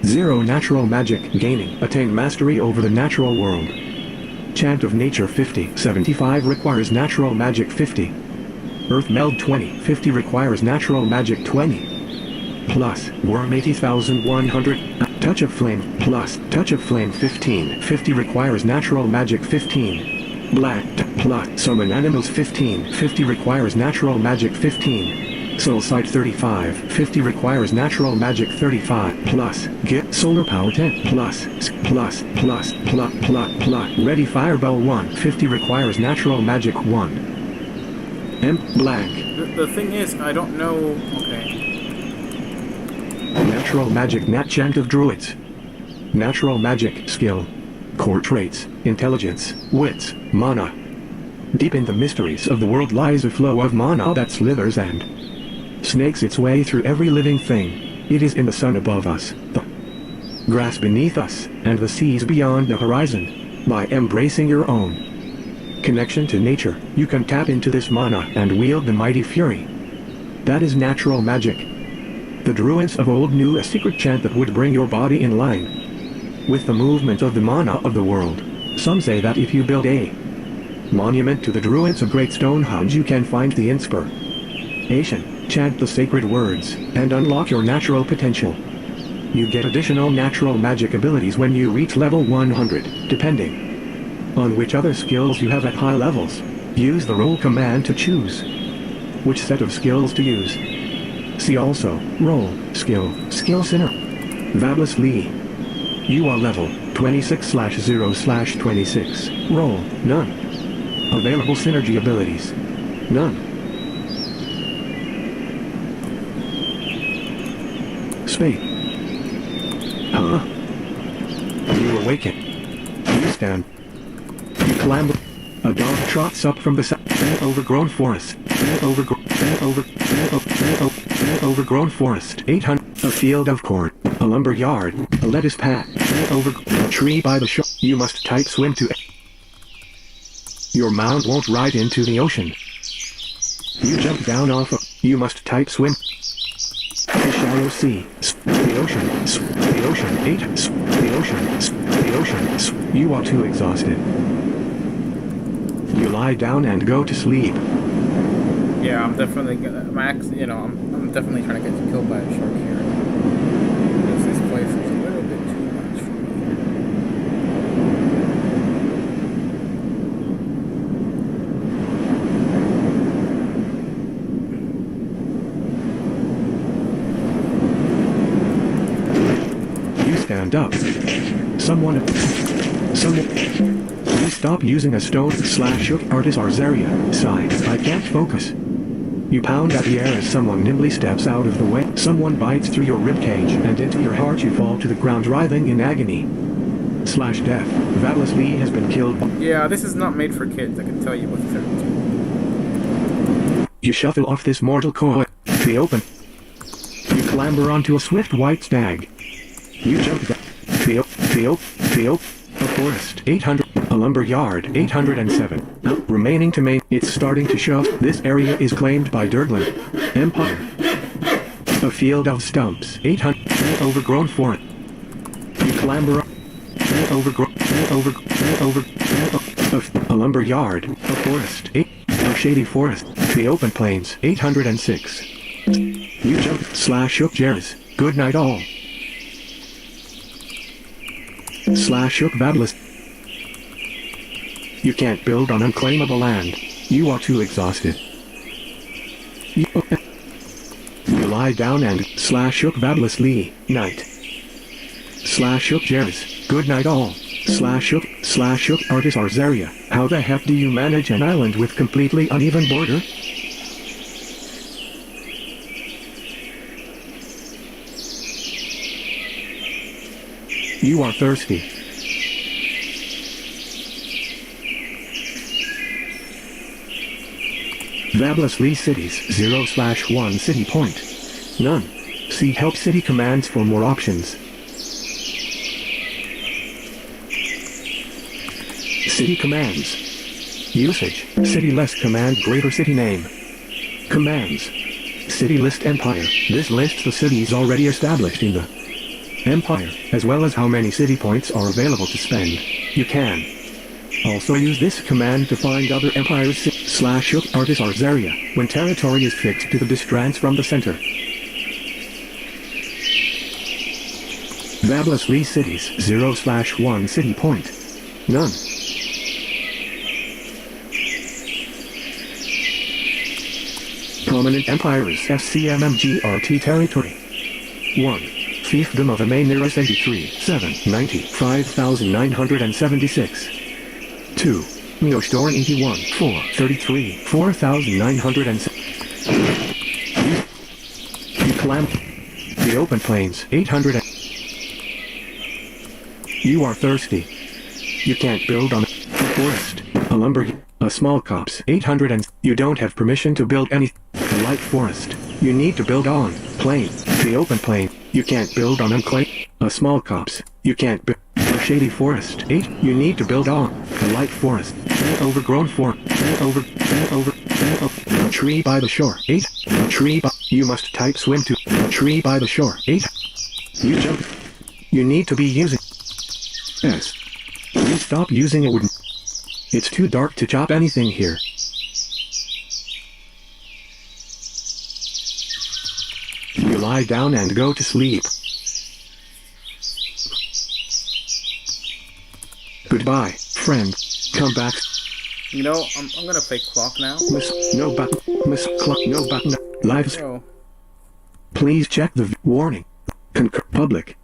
Zero natural magic gaining. Attain mastery over the natural world. Chant of Nature 50. 75 requires natural magic 50. Earth Meld 20. 50 requires natural magic 20. Plus, Worm 80,100. Touch of Flame. Plus, Touch of Flame 15. 50 requires natural magic 15. Black. Plus, Summon Animals 15. 50 requires natural magic 15. Soul Sight 35, 50 requires natural magic 35, plus, get solar power 10, plus, ready fireball 1, 50 requires natural magic 1. Blank. The thing is, I don't know, okay. Natural magic nat chant of druids. Natural magic skill. Core traits, intelligence, wits, mana. Deep in the mysteries of the world lies a flow of mana that slithers and snakes its way through every living thing. It is in the sun above us, the grass beneath us, and the seas beyond the horizon. By embracing your own connection to nature, you can tap into this mana and wield the mighty fury. That is natural magic. The druids of old knew a secret chant that would bring your body in line with the movement of the mana of the world. Some say that if you build a monument to the druids of Great Stonehenge, you can find the inspiration. Chant the sacred words, and unlock your natural potential. You get additional natural magic abilities when you reach level 100, depending on which other skills you have at high levels. Use the roll command to choose which set of skills to use. See also, roll, skill center. Vablis Lee. You are level 26/0/26. Roll, none. Available synergy abilities. None. Spade. You awaken. You stand. You clamber. A dog trots up from the overgrown forest. Overgrown forest. 800. A field of corn. A lumber yard. A lettuce patch. A tree by the shore. You must type swim to. Your mount won't ride into the ocean. You jump down off of. You must type swim. The shallow sea, the ocean, the ocean, the ocean, the ocean. You are too exhausted. You lie down and go to sleep. Yeah, I'm definitely gonna, I'm definitely trying to get killed by a shark here. Because this place is a little bit too much for me. Stand up. Someone. You stop using a stone/hook artist Arzaria. Sigh. I can't focus. You pound at the air as someone nimbly steps out of the way. Someone bites through your ribcage and into your heart. You fall to the ground writhing in agony. /death. Vablis Lee has been killed. Yeah, this is not made for kids, I can tell you with certainty. You shuffle off this mortal coil. The open. You clamber onto a swift white stag. You jump down. a forest 800, a lumber yard 807. Remaining to main, it's starting to show. This area is claimed by Durglan Empire. A field of stumps 800, overgrown forest. You clamber up, overgrown, a lumber yard, a forest 8, a shady forest, the open plains 806. You jump /hook Jerez, good night all. /hook Bablis. You can't build on unclaimable land. You are too exhausted. You lie down and /hook Bablis Lee, night. /hook Jerez, good night all. /hook Artis Arzaria. How the heck do you manage an island with completely uneven border? You are thirsty. Bablis Lee Cities 0/1 City Point. None. See Help City Commands for more options. City Commands. Usage. City List Command Greater City Name. Commands. City List Empire. This lists the cities already established in the Empire, as well as how many city points are available to spend. You can also use this command to find other empires /hook Artis Arzaria when territory is fixed to the distance from the center. Bablis Lee Cities 0/1 City Point. None. Prominent empires FCMMGRT territory. 1. Fiefdom of Amaneris 83, 7, 90, 5,976. 2. Neostorn 81, 4, 33, 4,907. You climb the open plains 800. You are thirsty. You can't build on a forest, a lumber, a small copse 800 and you don't have permission to build any. A light forest. You need to build on plain, the open plain. You can't build on unclaimed. A small copse. You can't build. A shady forest 8. You need to build on a light forest. Overgrown forest. A tree by the shore 8. A tree by. You must type swim to a tree by the shore 8. You jump. You need to be using. Yes. You stop using a wooden. It's too dark to chop anything here. You lie down and go to sleep. Goodbye, friend. Come back. You know, I'm gonna play Clok now. No button. Clok, no button. Live. So, Please check the warning. Public.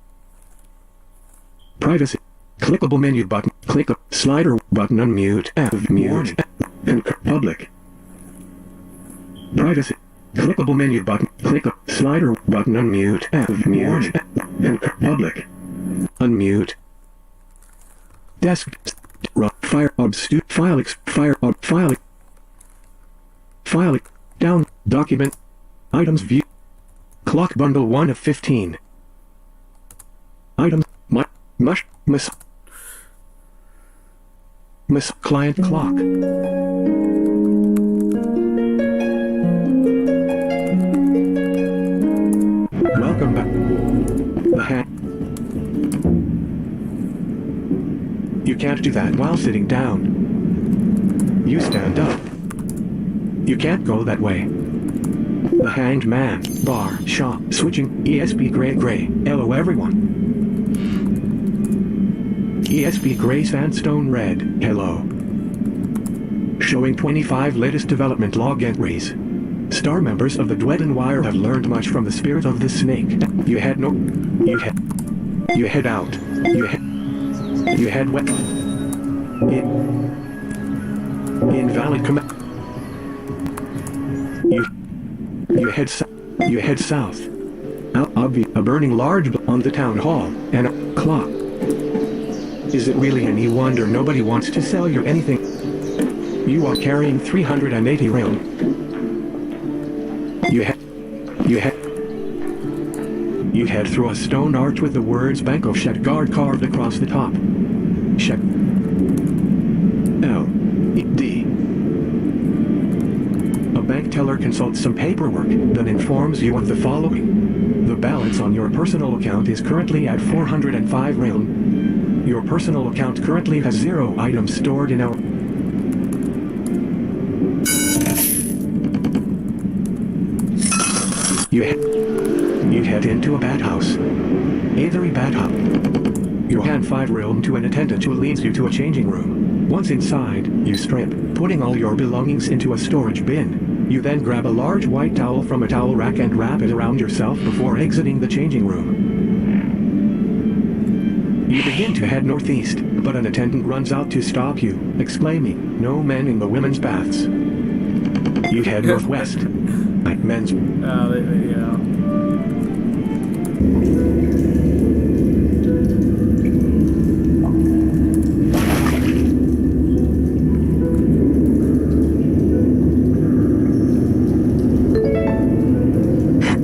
Privacy. Clickable menu button. Click a slider button. Unmute. Mute. Public. Privacy. Clickable menu button. Click a slider button. Unmute. Mute. Public. Unmute. Desk. Fire. File. Down. Document. Items view. Clok bundle 1 of 15. Items. Miss client clock. Welcome back. The hat. You can't do that while sitting down. You stand up. You can't go that way. The Hanged Man, bar, shop, switching, ESP gray, hello everyone. ESP gray sandstone red, hello. Showing 25 latest development log entries. Star members of the Dwedden Wire have learned much from the spirit of this snake. You head out. You head west. Invalid command. You head south. A burning large on the town hall and a clock. Is it really any wonder nobody wants to sell you anything? You are carrying 380 round. You head through a stone arch with the words Bank of Shetgard carved across the top. Check. L. E. D. A bank teller consults some paperwork, then informs you of the following. The balance on your personal account is currently at 405 realm. Your personal account currently has 0 items stored in our... You head into a bat house. Avery Bat Hub. You hand 5 realm to an attendant who leads you to a changing room. Once inside, you strip, putting all your belongings into a storage bin. You then grab a large white towel from a towel rack and wrap it around yourself before exiting the changing room. You begin to head northeast, but an attendant runs out to stop you, exclaiming, "No men in the women's baths." You head northwest. Men's. Yeah.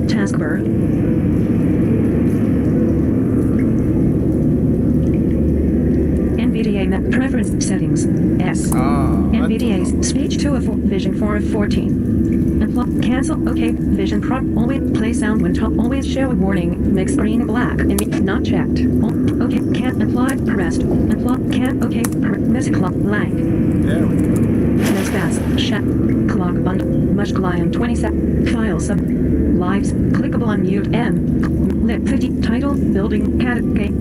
Taskbar. NVDA map preference settings. S. NVDA's speech 2 of 4, vision 4 of 14. Cancel. OK. Vision prop. Always play sound when top. Always show a warning. Make screen black. And not checked. OK. Can't apply. Pressed. Apply. Can't. OK. Miss clock. Blank. There we go. Next pass. Chat. Clock bundle. Mush client 27. File sub. Lives. Clickable on mute. M. Lit 50. Title. Building. Category.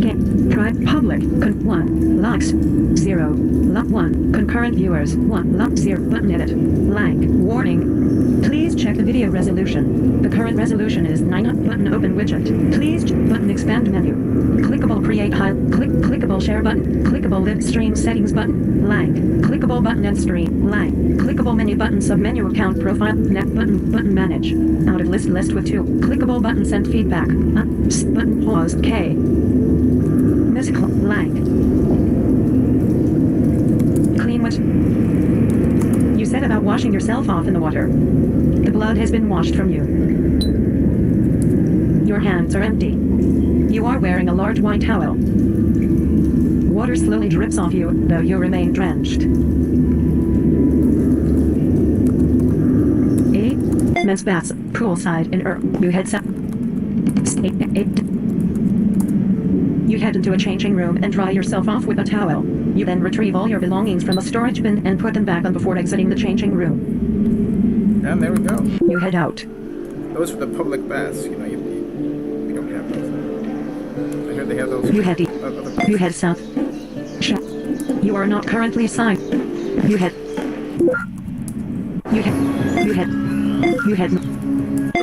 Private. Public. 1. Likes. 0. 1. Concurrent viewers. 1. 0. Button edit. Blank. Warning. Please check the video resolution. The current resolution is 9. Button open widget. Please button expand menu. Clickable create clickable share button. Clickable live stream settings button. Blank. Clickable button end stream. Blank. Clickable menu button submenu account profile. Net button manage. Out of list with 2. Clickable button send feedback. Button pause K. Miss blank. Clean what? You said about washing yourself off in the water. The blood has been washed from you. Your hands are empty. You are wearing a large white towel. Water slowly drips off you, though you remain drenched. 8. Men's baths, poolside in you head south. 8. You head into a changing room and dry yourself off with a towel. You then retrieve all your belongings from a storage bin and put them back on before exiting the changing room. And there we go. You head out. Those are the public baths. You know, we don't have those. I heard they have those. You head south. You are not currently assigned. You head.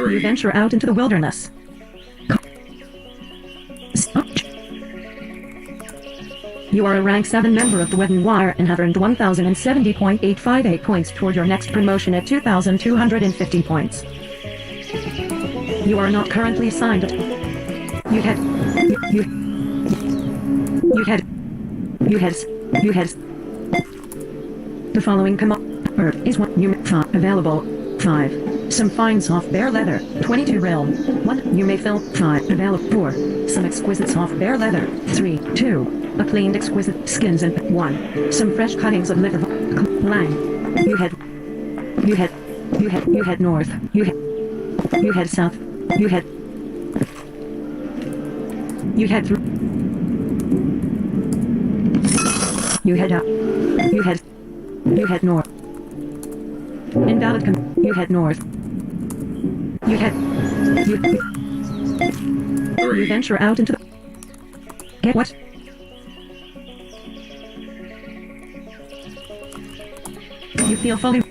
You venture out into the wilderness. You are a rank 7 member of the Web and Wire and have earned 1,070.858 points toward your next promotion at 2,250 points. You are not currently assigned. You head. The following command is what you available. 5. Some fine soft bare leather. 22 realm. 1. You may fill. 5. Available. 4. Some exquisite soft bare leather. 3. 2. A cleaned exquisite skins and 1. Some fresh cuttings of liver. Line. You head north. You head south. You head through. You head up. You head north. Invalid you head north. You venture out into the... Get what? You feel fully...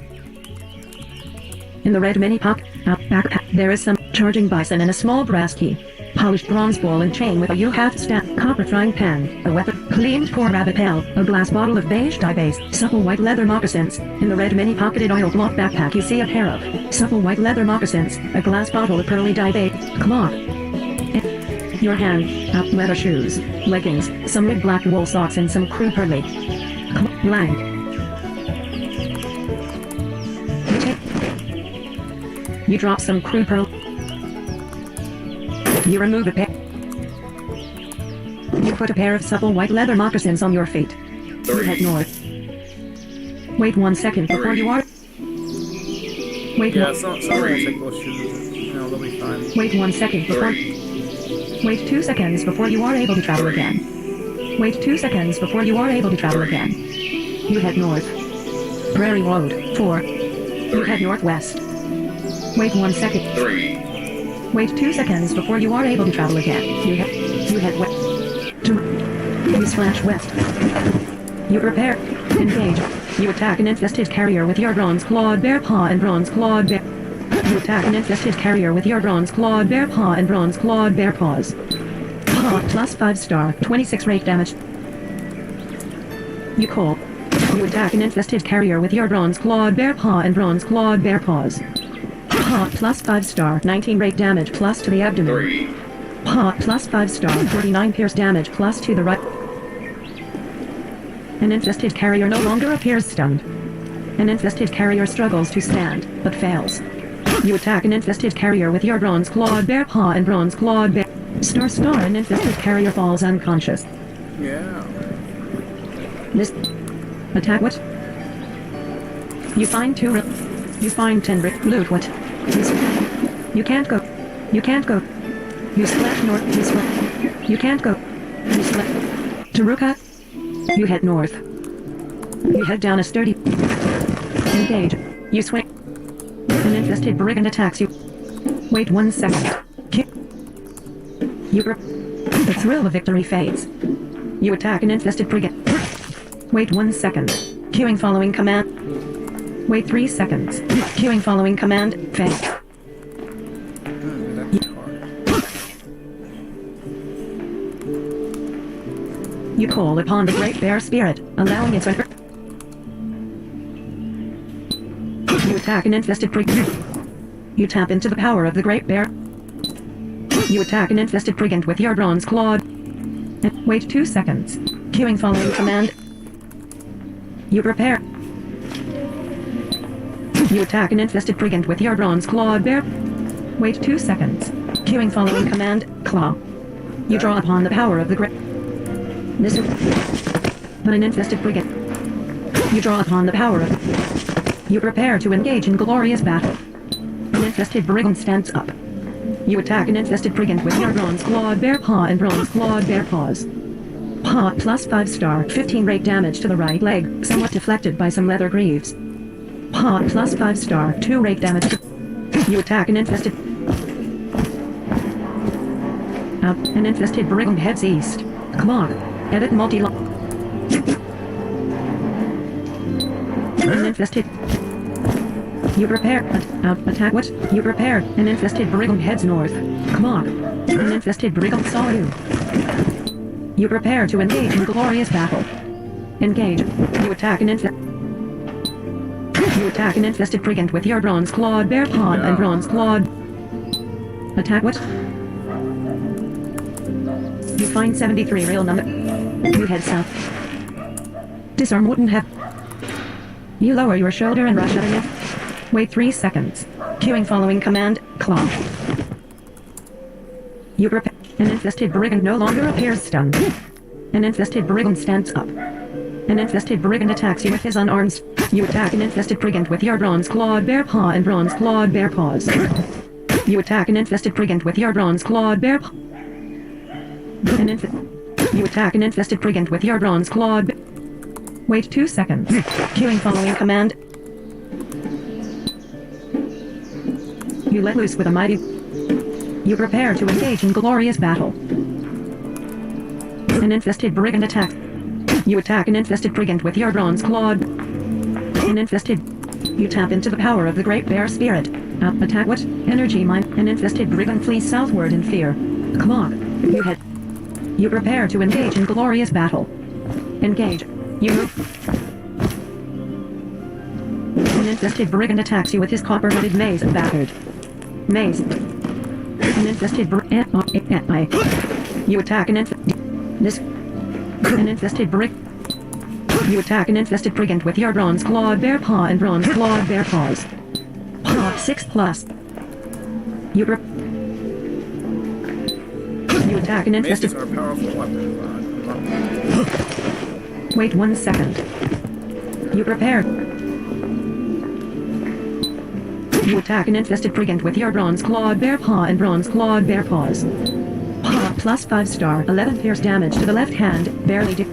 In the red mini backpack, there is some charging bison and a small brass key. Polished bronze ball and chain with a U-hat staff, copper frying pan, a weapon, cleaned core rabbit pail, a glass bottle of beige dye base, supple white leather moccasins. In the red mini pocketed oilcloth backpack you see a pair of supple white leather moccasins, a glass bottle of pearly dye base, cloth. Your hand, leather shoes, leggings, some red black wool socks and some crew pearly. Blank. You drop some crew pearl. You remove a pair. You put a pair of supple white leather moccasins on your feet. You head north. Wait 1 second before you are... Wait Yeah, one... somebody's gonna take those shoes. You know, they'll be fine. Wait 1 second before... Wait 2 seconds before you are able to travel again. Wait 2 seconds before you are able to travel again. You head north. Prairie Road, 4. You head northwest. Wait 1 second. Wait 2 seconds before you are able to travel again. You head west. You slash west. You prepare. Engage. You attack an infested carrier with your bronze clawed bear paw and bronze clawed bear. You attack an infested carrier with your bronze clawed bear paw and bronze clawed bear paws. Paw plus 5 star, 26 rate damage. You call. You attack an infested carrier with your bronze clawed bear paw and bronze clawed bear paws. Paw plus 5 star, 19 rate damage plus to the abdomen. Paw plus 5 star, 49 pierce damage plus to the right. An infested carrier no longer appears stunned. An infested carrier struggles to stand, but fails. You attack an infested carrier with your bronze clawed bear paw and bronze clawed bear. Star, an infested carrier falls unconscious. Yeah. This attack what? You find 2 You find 10 loot what? You can't go. You can't go. You splash north. You splash. You can't go. You splash. Taruka. You head north. You head down a sturdy. Engage. You swing. An infested brigand attacks you. Wait 1 second. The thrill of victory fades. You attack an infested brigand. Wait 1 second. Queuing following command. Wait 3 seconds. Queuing following command. Fade. That's hard. You call upon the Great Bear Spirit, allowing its You attack an infested brigand. You tap into the power of the Great Bear. You attack an infested brigand with your bronze clawed. And wait 2 seconds. Queuing following command. You prepare. You attack an infested brigand with your bronze clawed bear. Wait 2 seconds. Queuing following command. Claw. You draw upon the power of the great. This is but an infested brigand. You draw upon the power of. You prepare to engage in glorious battle. An infested brigand stands up. You attack an infested brigand with your bronze clawed bear paw and bronze clawed bear paws. Paw plus 5 star, 15 rate damage to the right leg, somewhat deflected by some leather greaves. Paw plus 5 star, 2 rate damage to... You attack an infested... an infested brigand heads east. Clok. Edit multi-line. An infested... You prepare. Attack what? You prepare. An infested brigand heads north. Clok. An infested brigand saw you. You prepare to engage in glorious battle. Engage. You attack an You attack an infested brigand with your bronze clawed bear paw and bronze clawed. Attack what? You find 73 real number. You head south. Disarm wouldn't have. You lower your shoulder and rush at an Wait 3 seconds. Queuing following command. Clok. You prepare. An infested brigand no longer appears stunned. An infested brigand stands up. An infested brigand attacks you with his unarmed. You attack an infested brigand with your bronze clawed bear paw and bronze clawed bear paws. You attack an infested brigand with your bronze clawed bear paw. You attack an infested brigand with your bronze clawed. Wait 2 seconds. Queuing following command. You let loose with a mighty. You prepare to engage in glorious battle. An infested brigand attacks. You attack an infested brigand with your bronze clawed. An infested. You tap into the power of the Great Bear Spirit. Attack what? Energy mine. An infested brigand flees southward in fear. Clok. You head. You prepare to engage in glorious battle. Engage. You move. An infested brigand attacks you with his copper-headed mace and battered. Mace. An infested You attack an infested brig. You attack an infested brigand with your bronze clawed bear paw and bronze clawed bear paws. Paw 6+. You attack an infested. Maces are powerful weapons. Wait 1 second. You prepare. You attack an infested brigand with your bronze clawed bear paw and bronze clawed bear paws. Paw plus 5 star, 11 pierce damage to the left hand, barely You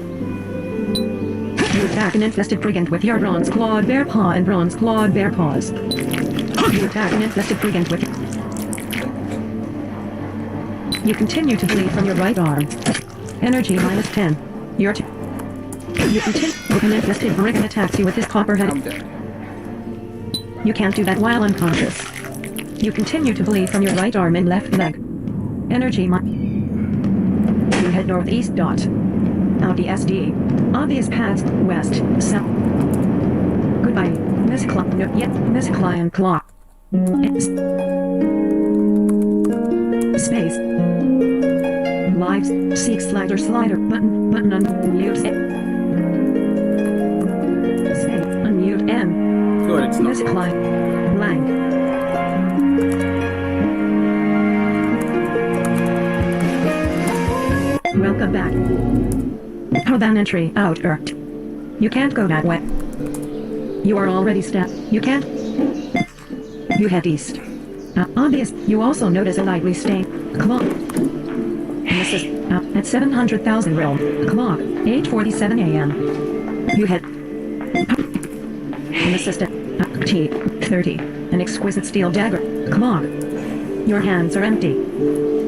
attack an infested brigand with your bronze clawed bear paw and bronze clawed bear paws. You attack an infested brigand with... You continue to bleed from your right arm. Energy minus 10. You continue with an infested brigand attacks you with his copperhead. I'm dead. You can't do that while unconscious. You continue to bleed from your right arm and left leg. Energy You head northeast dot. Audi SD. Obvious paths, west, south. Goodbye, Miss Clok. No, yet, Miss Client Clok. Space. Lives, seek slider button unmute. Space, unmute M. Good, it's not. Miss Client, blank. Welcome back. Carbon entry out. You can't go that way. You are already You can't. You head east. Obvious. You also notice a lightly stained clock. This is at 700,000 realm. Clock. 8:47 a.m. You head. An assistant. T30. An exquisite steel dagger. Clock. Your hands are empty.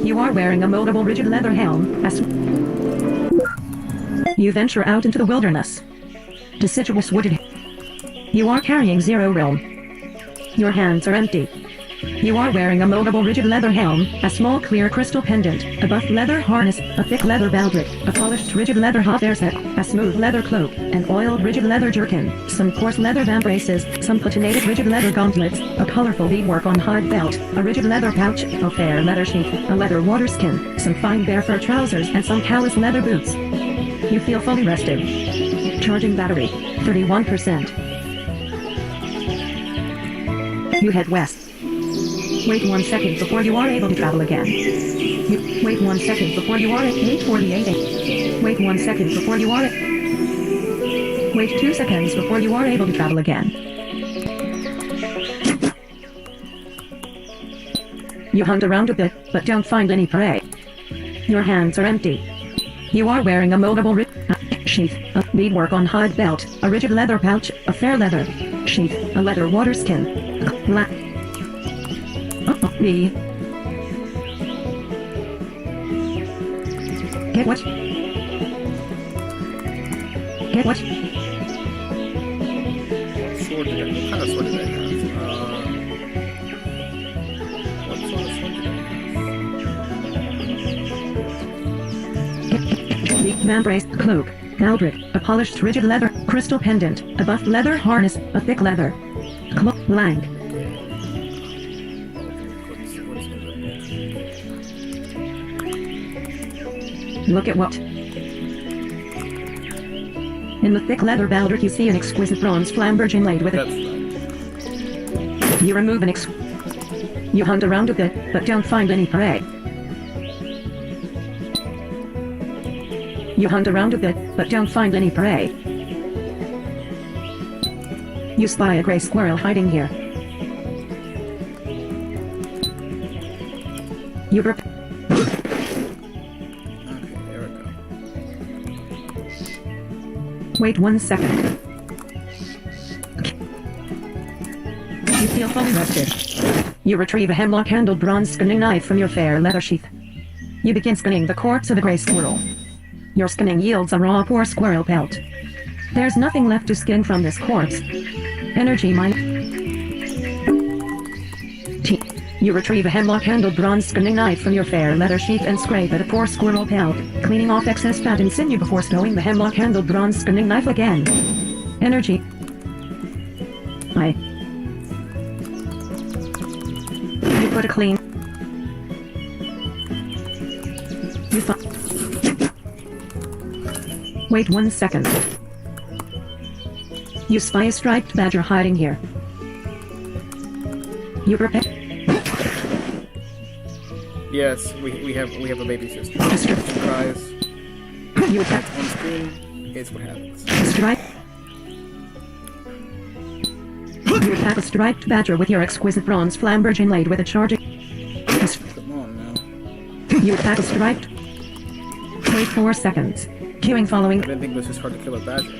You are wearing a moldable rigid leather helm. You venture out into the wilderness. Deciduous wooded. You are carrying 0 realm. Your hands are empty. You are wearing a moldable rigid leather helm, a small clear crystal pendant, a buff leather harness, a thick leather baldric, a polished rigid leather hot air set, a smooth leather cloak, an oiled rigid leather jerkin, some coarse leather braces, some patinated rigid leather gauntlets, a colorful beadwork on hide belt, a rigid leather pouch, a fair leather sheath, a leather water skin, some fine bear fur trousers, and some callous leather boots. You feel fully rested. Charging battery, 31%. You head west. Wait 1 second before you are able to travel again. Wait 1 second before you are at 8:48. Wait 1 second before you are at... Wait 2 seconds before you are able to travel again. You hunt around a bit, but don't find any prey. Your hands are empty. You are wearing a moldable sheath, a beadwork on hide belt, a rigid leather pouch, a fair leather sheath, a leather water skin, me. Get what? Get what? Sword did I? What kind of sword did I have? What sort of sword did I have? Membrace, cloak, baldric, a polished rigid leather, crystal pendant, a buff leather harness, a thick leather. Blank. Look at what? In the thick leather baldric you see an exquisite bronze flamberge inlaid with it. You remove You hunt around a bit, but don't find any prey. You hunt around a bit, but don't find any prey. You spy a gray squirrel hiding here. You Wait 1 second. You feel fully rested. You retrieve a hemlock-handled bronze skinning knife from your fair leather sheath. You begin skinning the corpse of a gray squirrel. Your skinning yields a raw poor squirrel pelt. There's nothing left to skin from this corpse. Energy You retrieve a hemlock-handled bronze skinning knife from your fair leather sheath and scrape at a poor squirrel pelt, cleaning off excess fat and sinew before stowing the hemlock-handled bronze skinning knife again. Energy. You put a clean... Wait 1 second. You spy a striped badger hiding here. You prepare... Yes, we have a baby sister. She cries. You attack. On screen. Here's what happens. Strike. You attack a striped badger with your exquisite bronze flamberge inlaid with a charging. Come on now. You attack a striped. Wait 4 seconds. Queuing following. I didn't think it was this hard to kill a badger.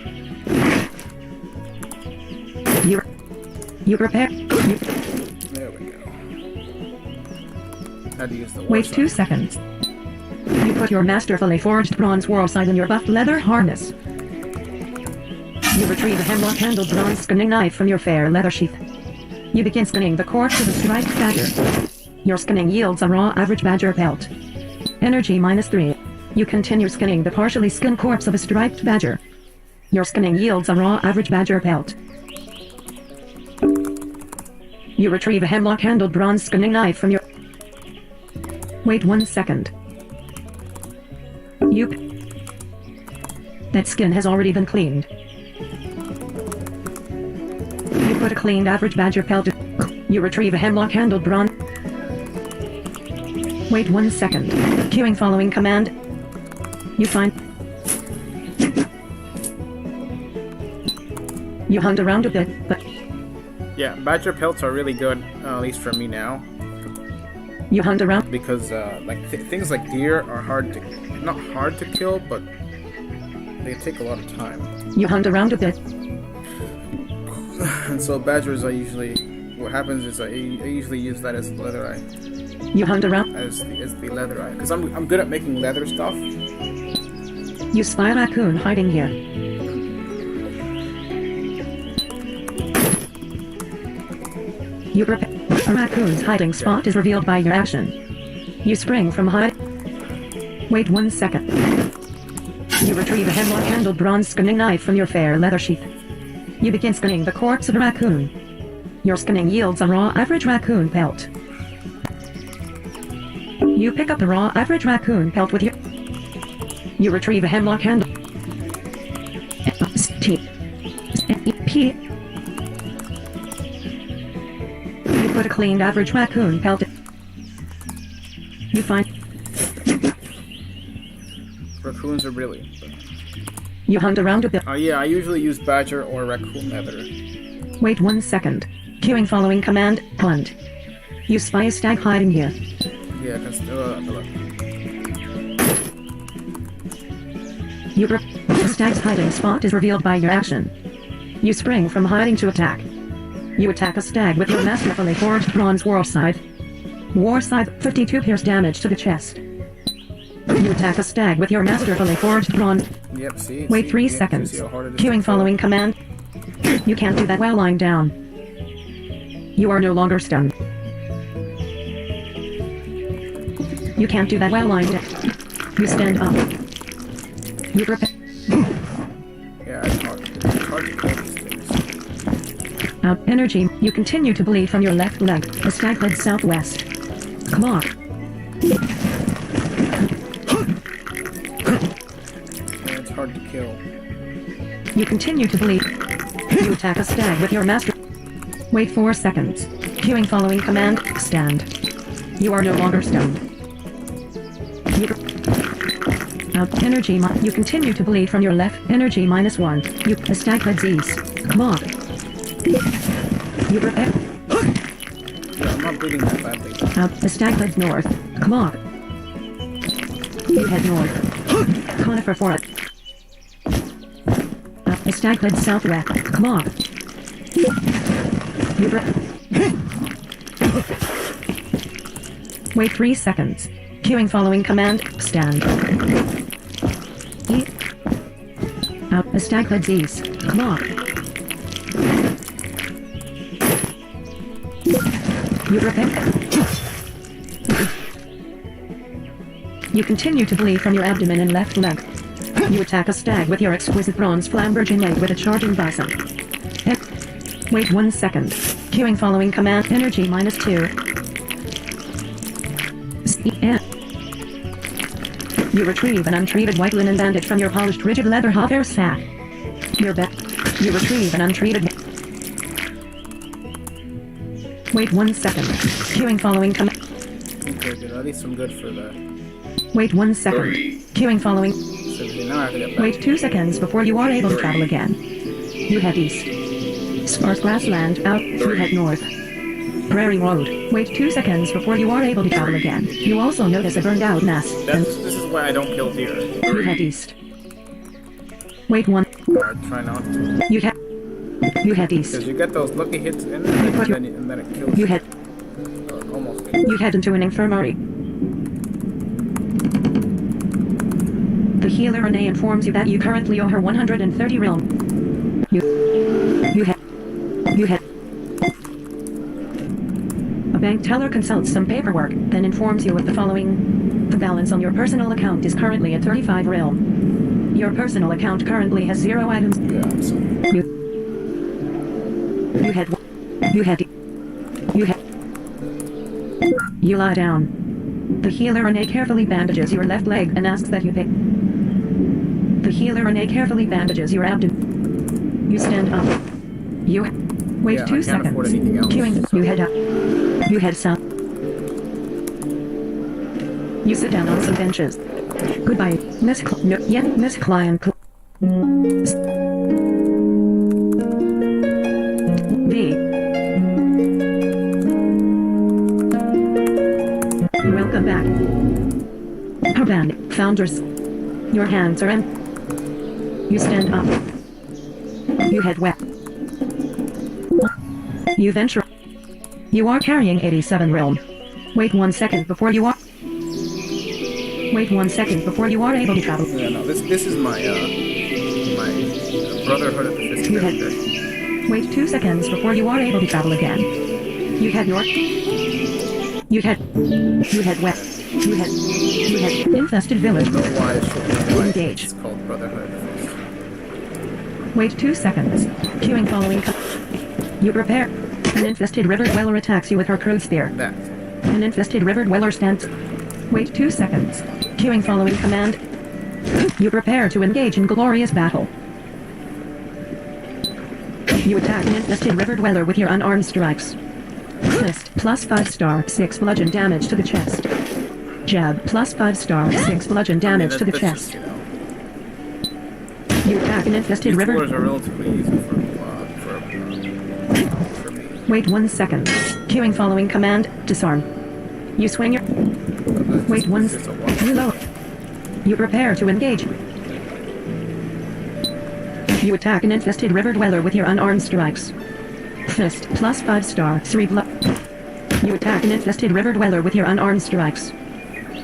You prepare. There we go. How to use the Wait 2 seconds. You put your masterfully forged bronze war scythe in your buffed leather harness. You retrieve a hemlock-handled bronze skinning knife from your fair leather sheath. You begin skinning the corpse of a striped badger. Your skinning yields a raw average badger pelt. Energy -3. You continue skinning the partially skinned corpse of a striped badger. Your skinning yields a raw average badger pelt. You retrieve a hemlock-handled bronze skinning knife from your... Wait 1 second. That skin has already been cleaned. You put a cleaned average badger pelt. You retrieve a hemlock-handled bronze... Wait 1 second. Queuing following command. You find... You hunt around a bit, but... Yeah, badger pelts are really good, at least for me now. You hunt around... Because, things like deer are hard to... Not hard to kill, but... They take a lot of time. You hunt around a bit. And so badgers are usually... What happens is I usually use that as leather eye. You hunt around... As the leather eye. Because I'm good at making leather stuff. You spy a raccoon hiding here. You prepare... A raccoon's hiding spot is revealed by your action. You spring from hide... Wait 1 second. You retrieve a hemlock-handled bronze skinning knife from your fair leather sheath. You begin skinning the corpse of a raccoon. Your skinning yields a raw average raccoon pelt. You pick up the raw average raccoon pelt with your... You retrieve a hemlock-handled... You put a cleaned average raccoon pelt... You find... Raccoons are really... You hunt around a bit. Yeah, I usually use badger or raccoon leather. Wait 1 second. Queuing following command, hunt. You spy a stag hiding here. Yeah, that's... The stag's hiding spot is revealed by your action. You spring from hiding to attack. You attack a stag with your masterfully forged bronze war scythe. War scythe, 52 pierce damage to the chest. You attack a stag with your masterfully forged bronze... Yep, see? Wait 3 seconds. Queuing following command. You can't do that while lying down. You are no longer stunned. You can't do that while lying down. You stand up. You prepare... Yeah, it's hard to kill these things. Out energy. You continue to bleed from your left leg. The stag heads southwest. Clok. Yeah, it's hard to kill. You continue to bleed. You attack a stag with your master... Wait 4 seconds. Queuing following command, stand. You are no longer stunned. Out energy. You continue to bleed from your left. Energy -1. You... The stag heads east. Clok. You prepare... Yeah, I'm not bleeding that badly. Out. The stag heads north. Clok. You head north. Conifer for it. The stag heads southwest. Clok. You Wait 3 seconds. Queuing following command, stand. Out. The stag heads east. Clok. You prepare... You continue to bleed from your abdomen and left leg. You attack a stag with your exquisite bronze flamberge inlaid with a charging bison. Wait 1 second. Queuing following command, energy -2. You retrieve an untreated white linen bandage from your polished rigid leather hot air sack. You retrieve an untreated... Wait 1 second. Queuing following command... Okay, good. At least I'm good for that. Wait 1 second. Queuing following... now I have to get back. Wait 2 seconds before you are able to travel again. You head east. Sparse grassland out. You head north. Prairie road. Wait 2 seconds before you are able to travel again. You also notice a burned out mess. This is why I don't kill deer. You head east. Wait 1. I try not to. You head east. Because you get those lucky hits in there, and then it kills You head. almost. You head into an infirmary. The healer Renee informs you that you currently owe her 130 realm. You head. A bank teller consults some paperwork, then informs you of the following. The balance on your personal account is currently at 35 realm. Your personal account currently has 0 items. Yeah, so. You lie down. The healer Renee carefully bandages your left leg and asks that you pick. The healer Renee carefully bandages your abdomen. You stand up. You wait Yeah, 2 I can't seconds. afford anything else, Queuing. so- You head up. You head south. You sit down on some benches. Goodbye, Miss Miss Client. V. Welcome back. Our band, founders. Your hands are empty. You stand up. You head west. You venture. You are carrying 87 realm. Wait 1 second before you are. Wait 1 second before you are able to travel. Yeah, no, this is my Brotherhood of the Fist You head. character. Wait 2 seconds before you are able to travel again. You head north. You head west. You head infested village. I don't know why Engage. it's called Brotherhood of the Fist. Wait 2 seconds. Queuing following. You prepare. An infested river dweller attacks you with her crude spear. That. An infested river dweller stands. Wait 2 seconds. Queuing following command. You prepare to engage in glorious battle. You attack an infested river dweller with your unarmed strikes. Fist plus 5 star 6 bludgeon damage to the chest. Jab plus 5 star 6 bludgeon damage to the That's chest. just, you know, You attack an infested these river. floors are relatively easy for me. Wait 1 second. Queuing following command. Disarm. You swing your. Wait 1 It's just a walk. You lower. You prepare to engage. You attack an infested river dweller with your unarmed strikes. Fist plus 5 star 3 blood. You attack an infested river dweller with your unarmed strikes.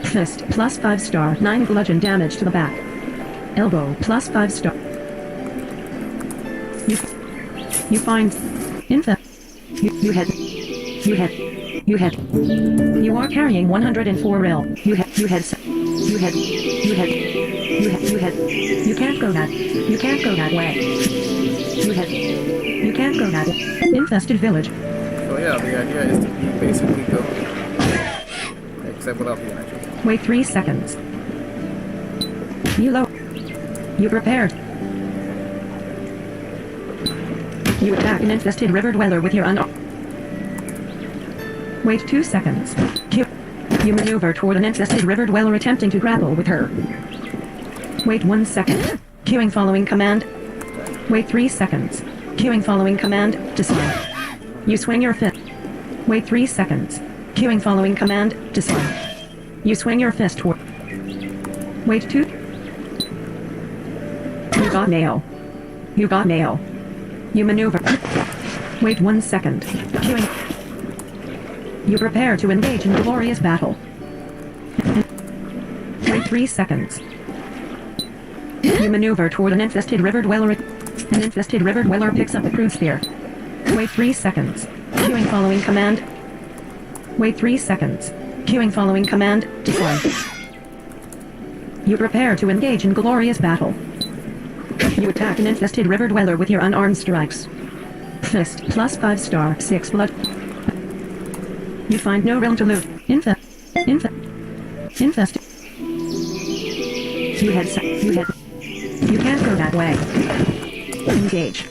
Fist plus 5 star 9 bludgeon damage to the back. Elbow plus 5 star. You find infest. You head. You are carrying 104 rel. You head. You can't go that. You can't go that way. You can't go that way. Infested village. So yeah, the idea is to basically go, except without the energy. Wait 3 seconds. You low. You prepared. You attack an infested river dweller with your unarmed. Wait 2 seconds. You maneuver toward an infested river dweller attempting to grapple with her. Wait 1 second. Queuing following command. Wait 3 seconds. Queuing following command. Disarm. You swing your fist. Wait 3 seconds. Queuing following command. Disarm. You swing your fist toward. Wait 2. You got nail. You maneuver. Wait 1 second. Queuing. You prepare to engage in glorious battle. Wait 3 seconds. You maneuver toward an infested river dweller. An infested river dweller picks up the crude spear. Wait 3 seconds. Queuing following command. Wait 3 seconds. Queuing following command. Disarm. You prepare to engage in glorious battle. You attack an infested river dweller with your unarmed strikes. Fist plus 5 star 6 blood. You find no realm to loot. Infest. You can't go that way. Engage.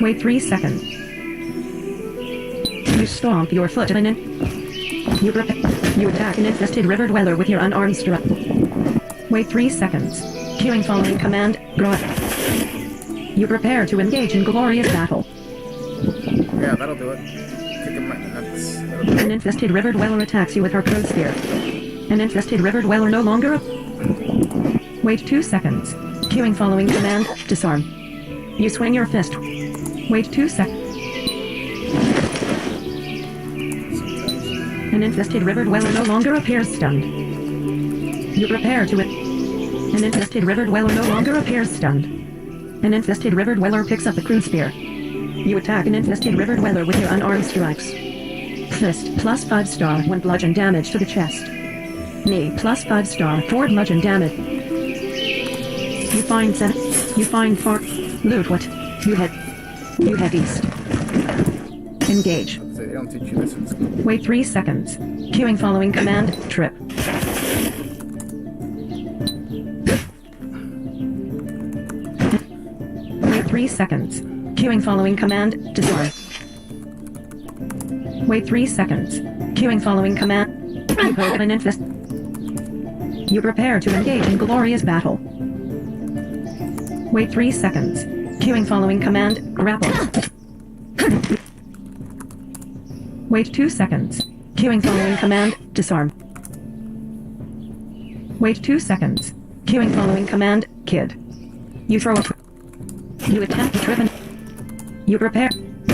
Wait 3 seconds. You stomp your foot in an You attack an infested river dweller with your unarmed strike. Wait 3 seconds. Queuing following command, grow. You prepare to engage in glorious battle. Yeah, that'll do it. Kick him right in the nuts. That'll do it. An infested river dweller attacks you with her crow spear. An infested river dweller no longer Wait 2 seconds. Queuing following command, disarm. You swing your fist. Wait 2 seconds. An infested river dweller no longer appears stunned. You prepare to An infested river dweller no longer appears stunned. An infested river dweller picks up the crude spear. You attack an infested river dweller with your unarmed strikes. Fist, plus 5 star, 1 bludgeon damage to the chest. Knee, plus 5 star, 4 bludgeon damage. You find 7. You find 4. Loot what? You head east. Engage. They don't teach you this in school. Wait 3 seconds. Queuing following command, trip. Wait 3 seconds. Queuing following command, disarm. Wait 3 seconds. Queuing following command, you poke an infest. You prepare to engage in glorious battle. Wait 3 seconds. Queuing following command, grapple. Wait 2 seconds. Queuing following command, disarm. Wait 2 seconds. Queuing following command, kid. You throw a... You attempt to trip and... You prepare.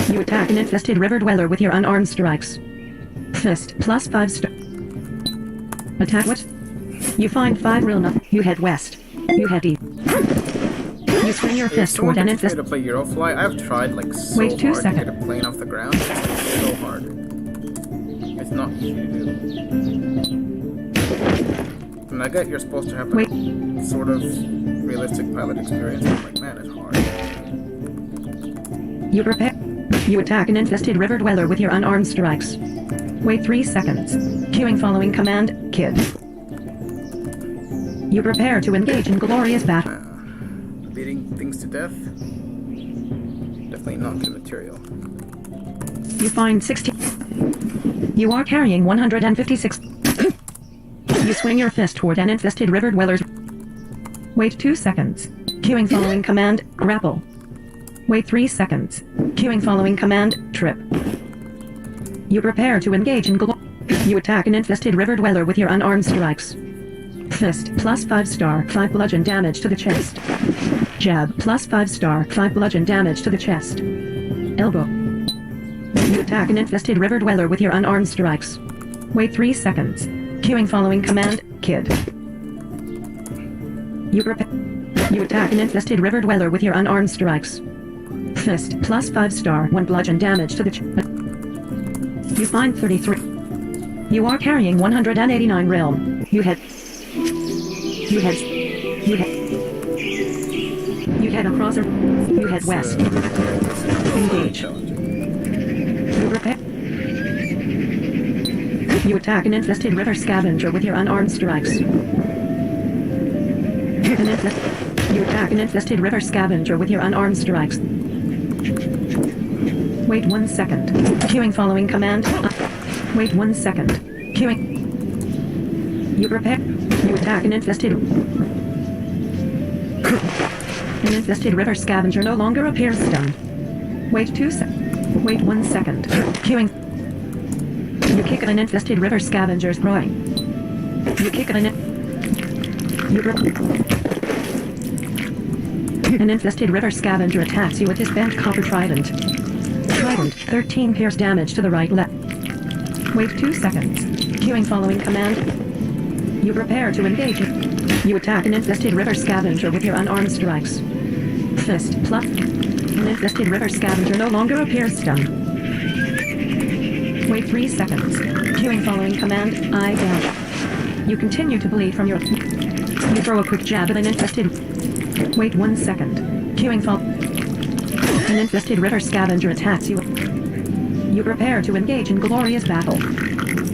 You attack an infested river dweller with your unarmed strikes. Fist, plus 5 star... Attack what? You find 5 real nuff. You head west. You head east. You swing your fist toward an infested... to play Eurofly, I've tried like so Wait 2 hard seconds. to get a plane off the ground. It's like so hard. It's not easy to do. And I get you're supposed to have like sort of realistic pilot experience, but like man, it's hard. You prepare. You attack an infested river dweller with your unarmed strikes. Wait 3 seconds. Queuing following command, kid. You prepare to engage in glorious battle. Beating things to death? Definitely not good material. You find 16. You are carrying 156. You swing your fist toward an infested river dweller's. Wait 2 seconds. Queuing following command, grapple. Wait 3 seconds. Queuing following command, trip. You prepare to engage in You attack an infested river dweller with your unarmed strikes. Fist, plus 5 star, 5 bludgeon damage to the chest. Jab, plus 5 star, 5 bludgeon damage to the chest. Elbow. You attack an infested river dweller with your unarmed strikes. Wait 3 seconds. Queuing following command, kid. You attack an infested river dweller with your unarmed strikes. Fist, plus 5 star, 1 bludgeon damage to the You find 33. You are carrying 189 realm. You head across you head west. Engage. You prepare. You attack an infested river scavenger with your unarmed strikes. You attack an infested river scavenger with your unarmed strikes. Wait 1 second. Queuing following command. Wait 1 second. Queuing. You prepare. You attack an infested... An infested river scavenger no longer appears stunned. Wait 1 second. Queuing. You kick at an infested river scavenger's groin. You kick at an... An infested river scavenger attacks you with his bent copper trident. 13 pierce damage to the right left. Wait 2 seconds. Queuing following command. You prepare to engage. You attack an infested river scavenger with your unarmed strikes. Fist, plus. An infested river scavenger no longer appears stunned. Wait 3 seconds. Queuing following command, I dash. You continue to bleed from your... You throw a quick jab at an infested... Wait 1 second. Queuing An infested river scavenger attacks you. You prepare to engage in glorious battle.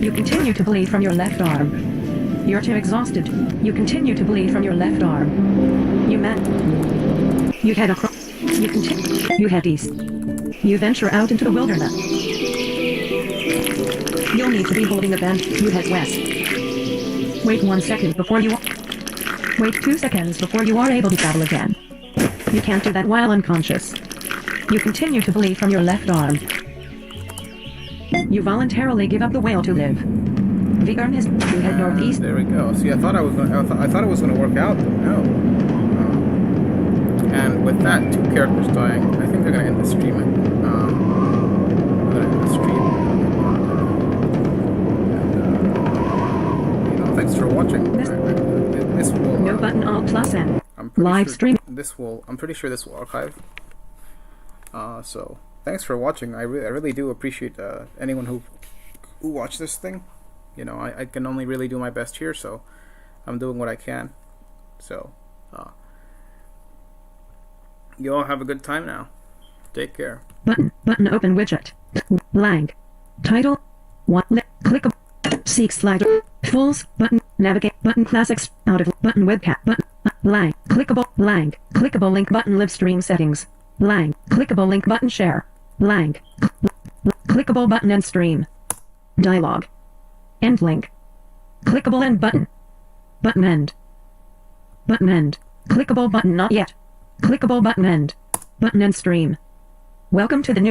You continue to bleed from your left arm. You're too exhausted. You continue to bleed from your left arm. You head across. You head east. You venture out into the wilderness. You'll need to be holding a bend. You head west. Wait 1 second before you... Wait 2 seconds before you are able to travel again. You can't do that while unconscious. You continue to bleed from your left arm. You voluntarily give up the will to live. The urn is to head northeast. There we go. See, I thought it was gonna work out, but no. And with that, 2 characters dying, I think they're gonna end the stream. Thanks for watching. This will. No button Alt plus N. Live stream. I'm pretty sure this will archive. So thanks for watching. I really do appreciate anyone who watched this thing. You know, I can only really do my best here, so I'm doing what I can. So you all have a good time now. Take care. Button open widget. Blank. Title. Click. Seek slider. Fulls. Button. Navigate. Button classics. Out of. Button webcam. Button. Blank. Clickable. Blank. Clickable link button live stream settings. Blank. Clickable link button share. Blank. Clickable button end stream. Dialog. End link. Clickable end button. Button end. Button end. Clickable button not yet. Clickable button end. Button end stream. Welcome to the new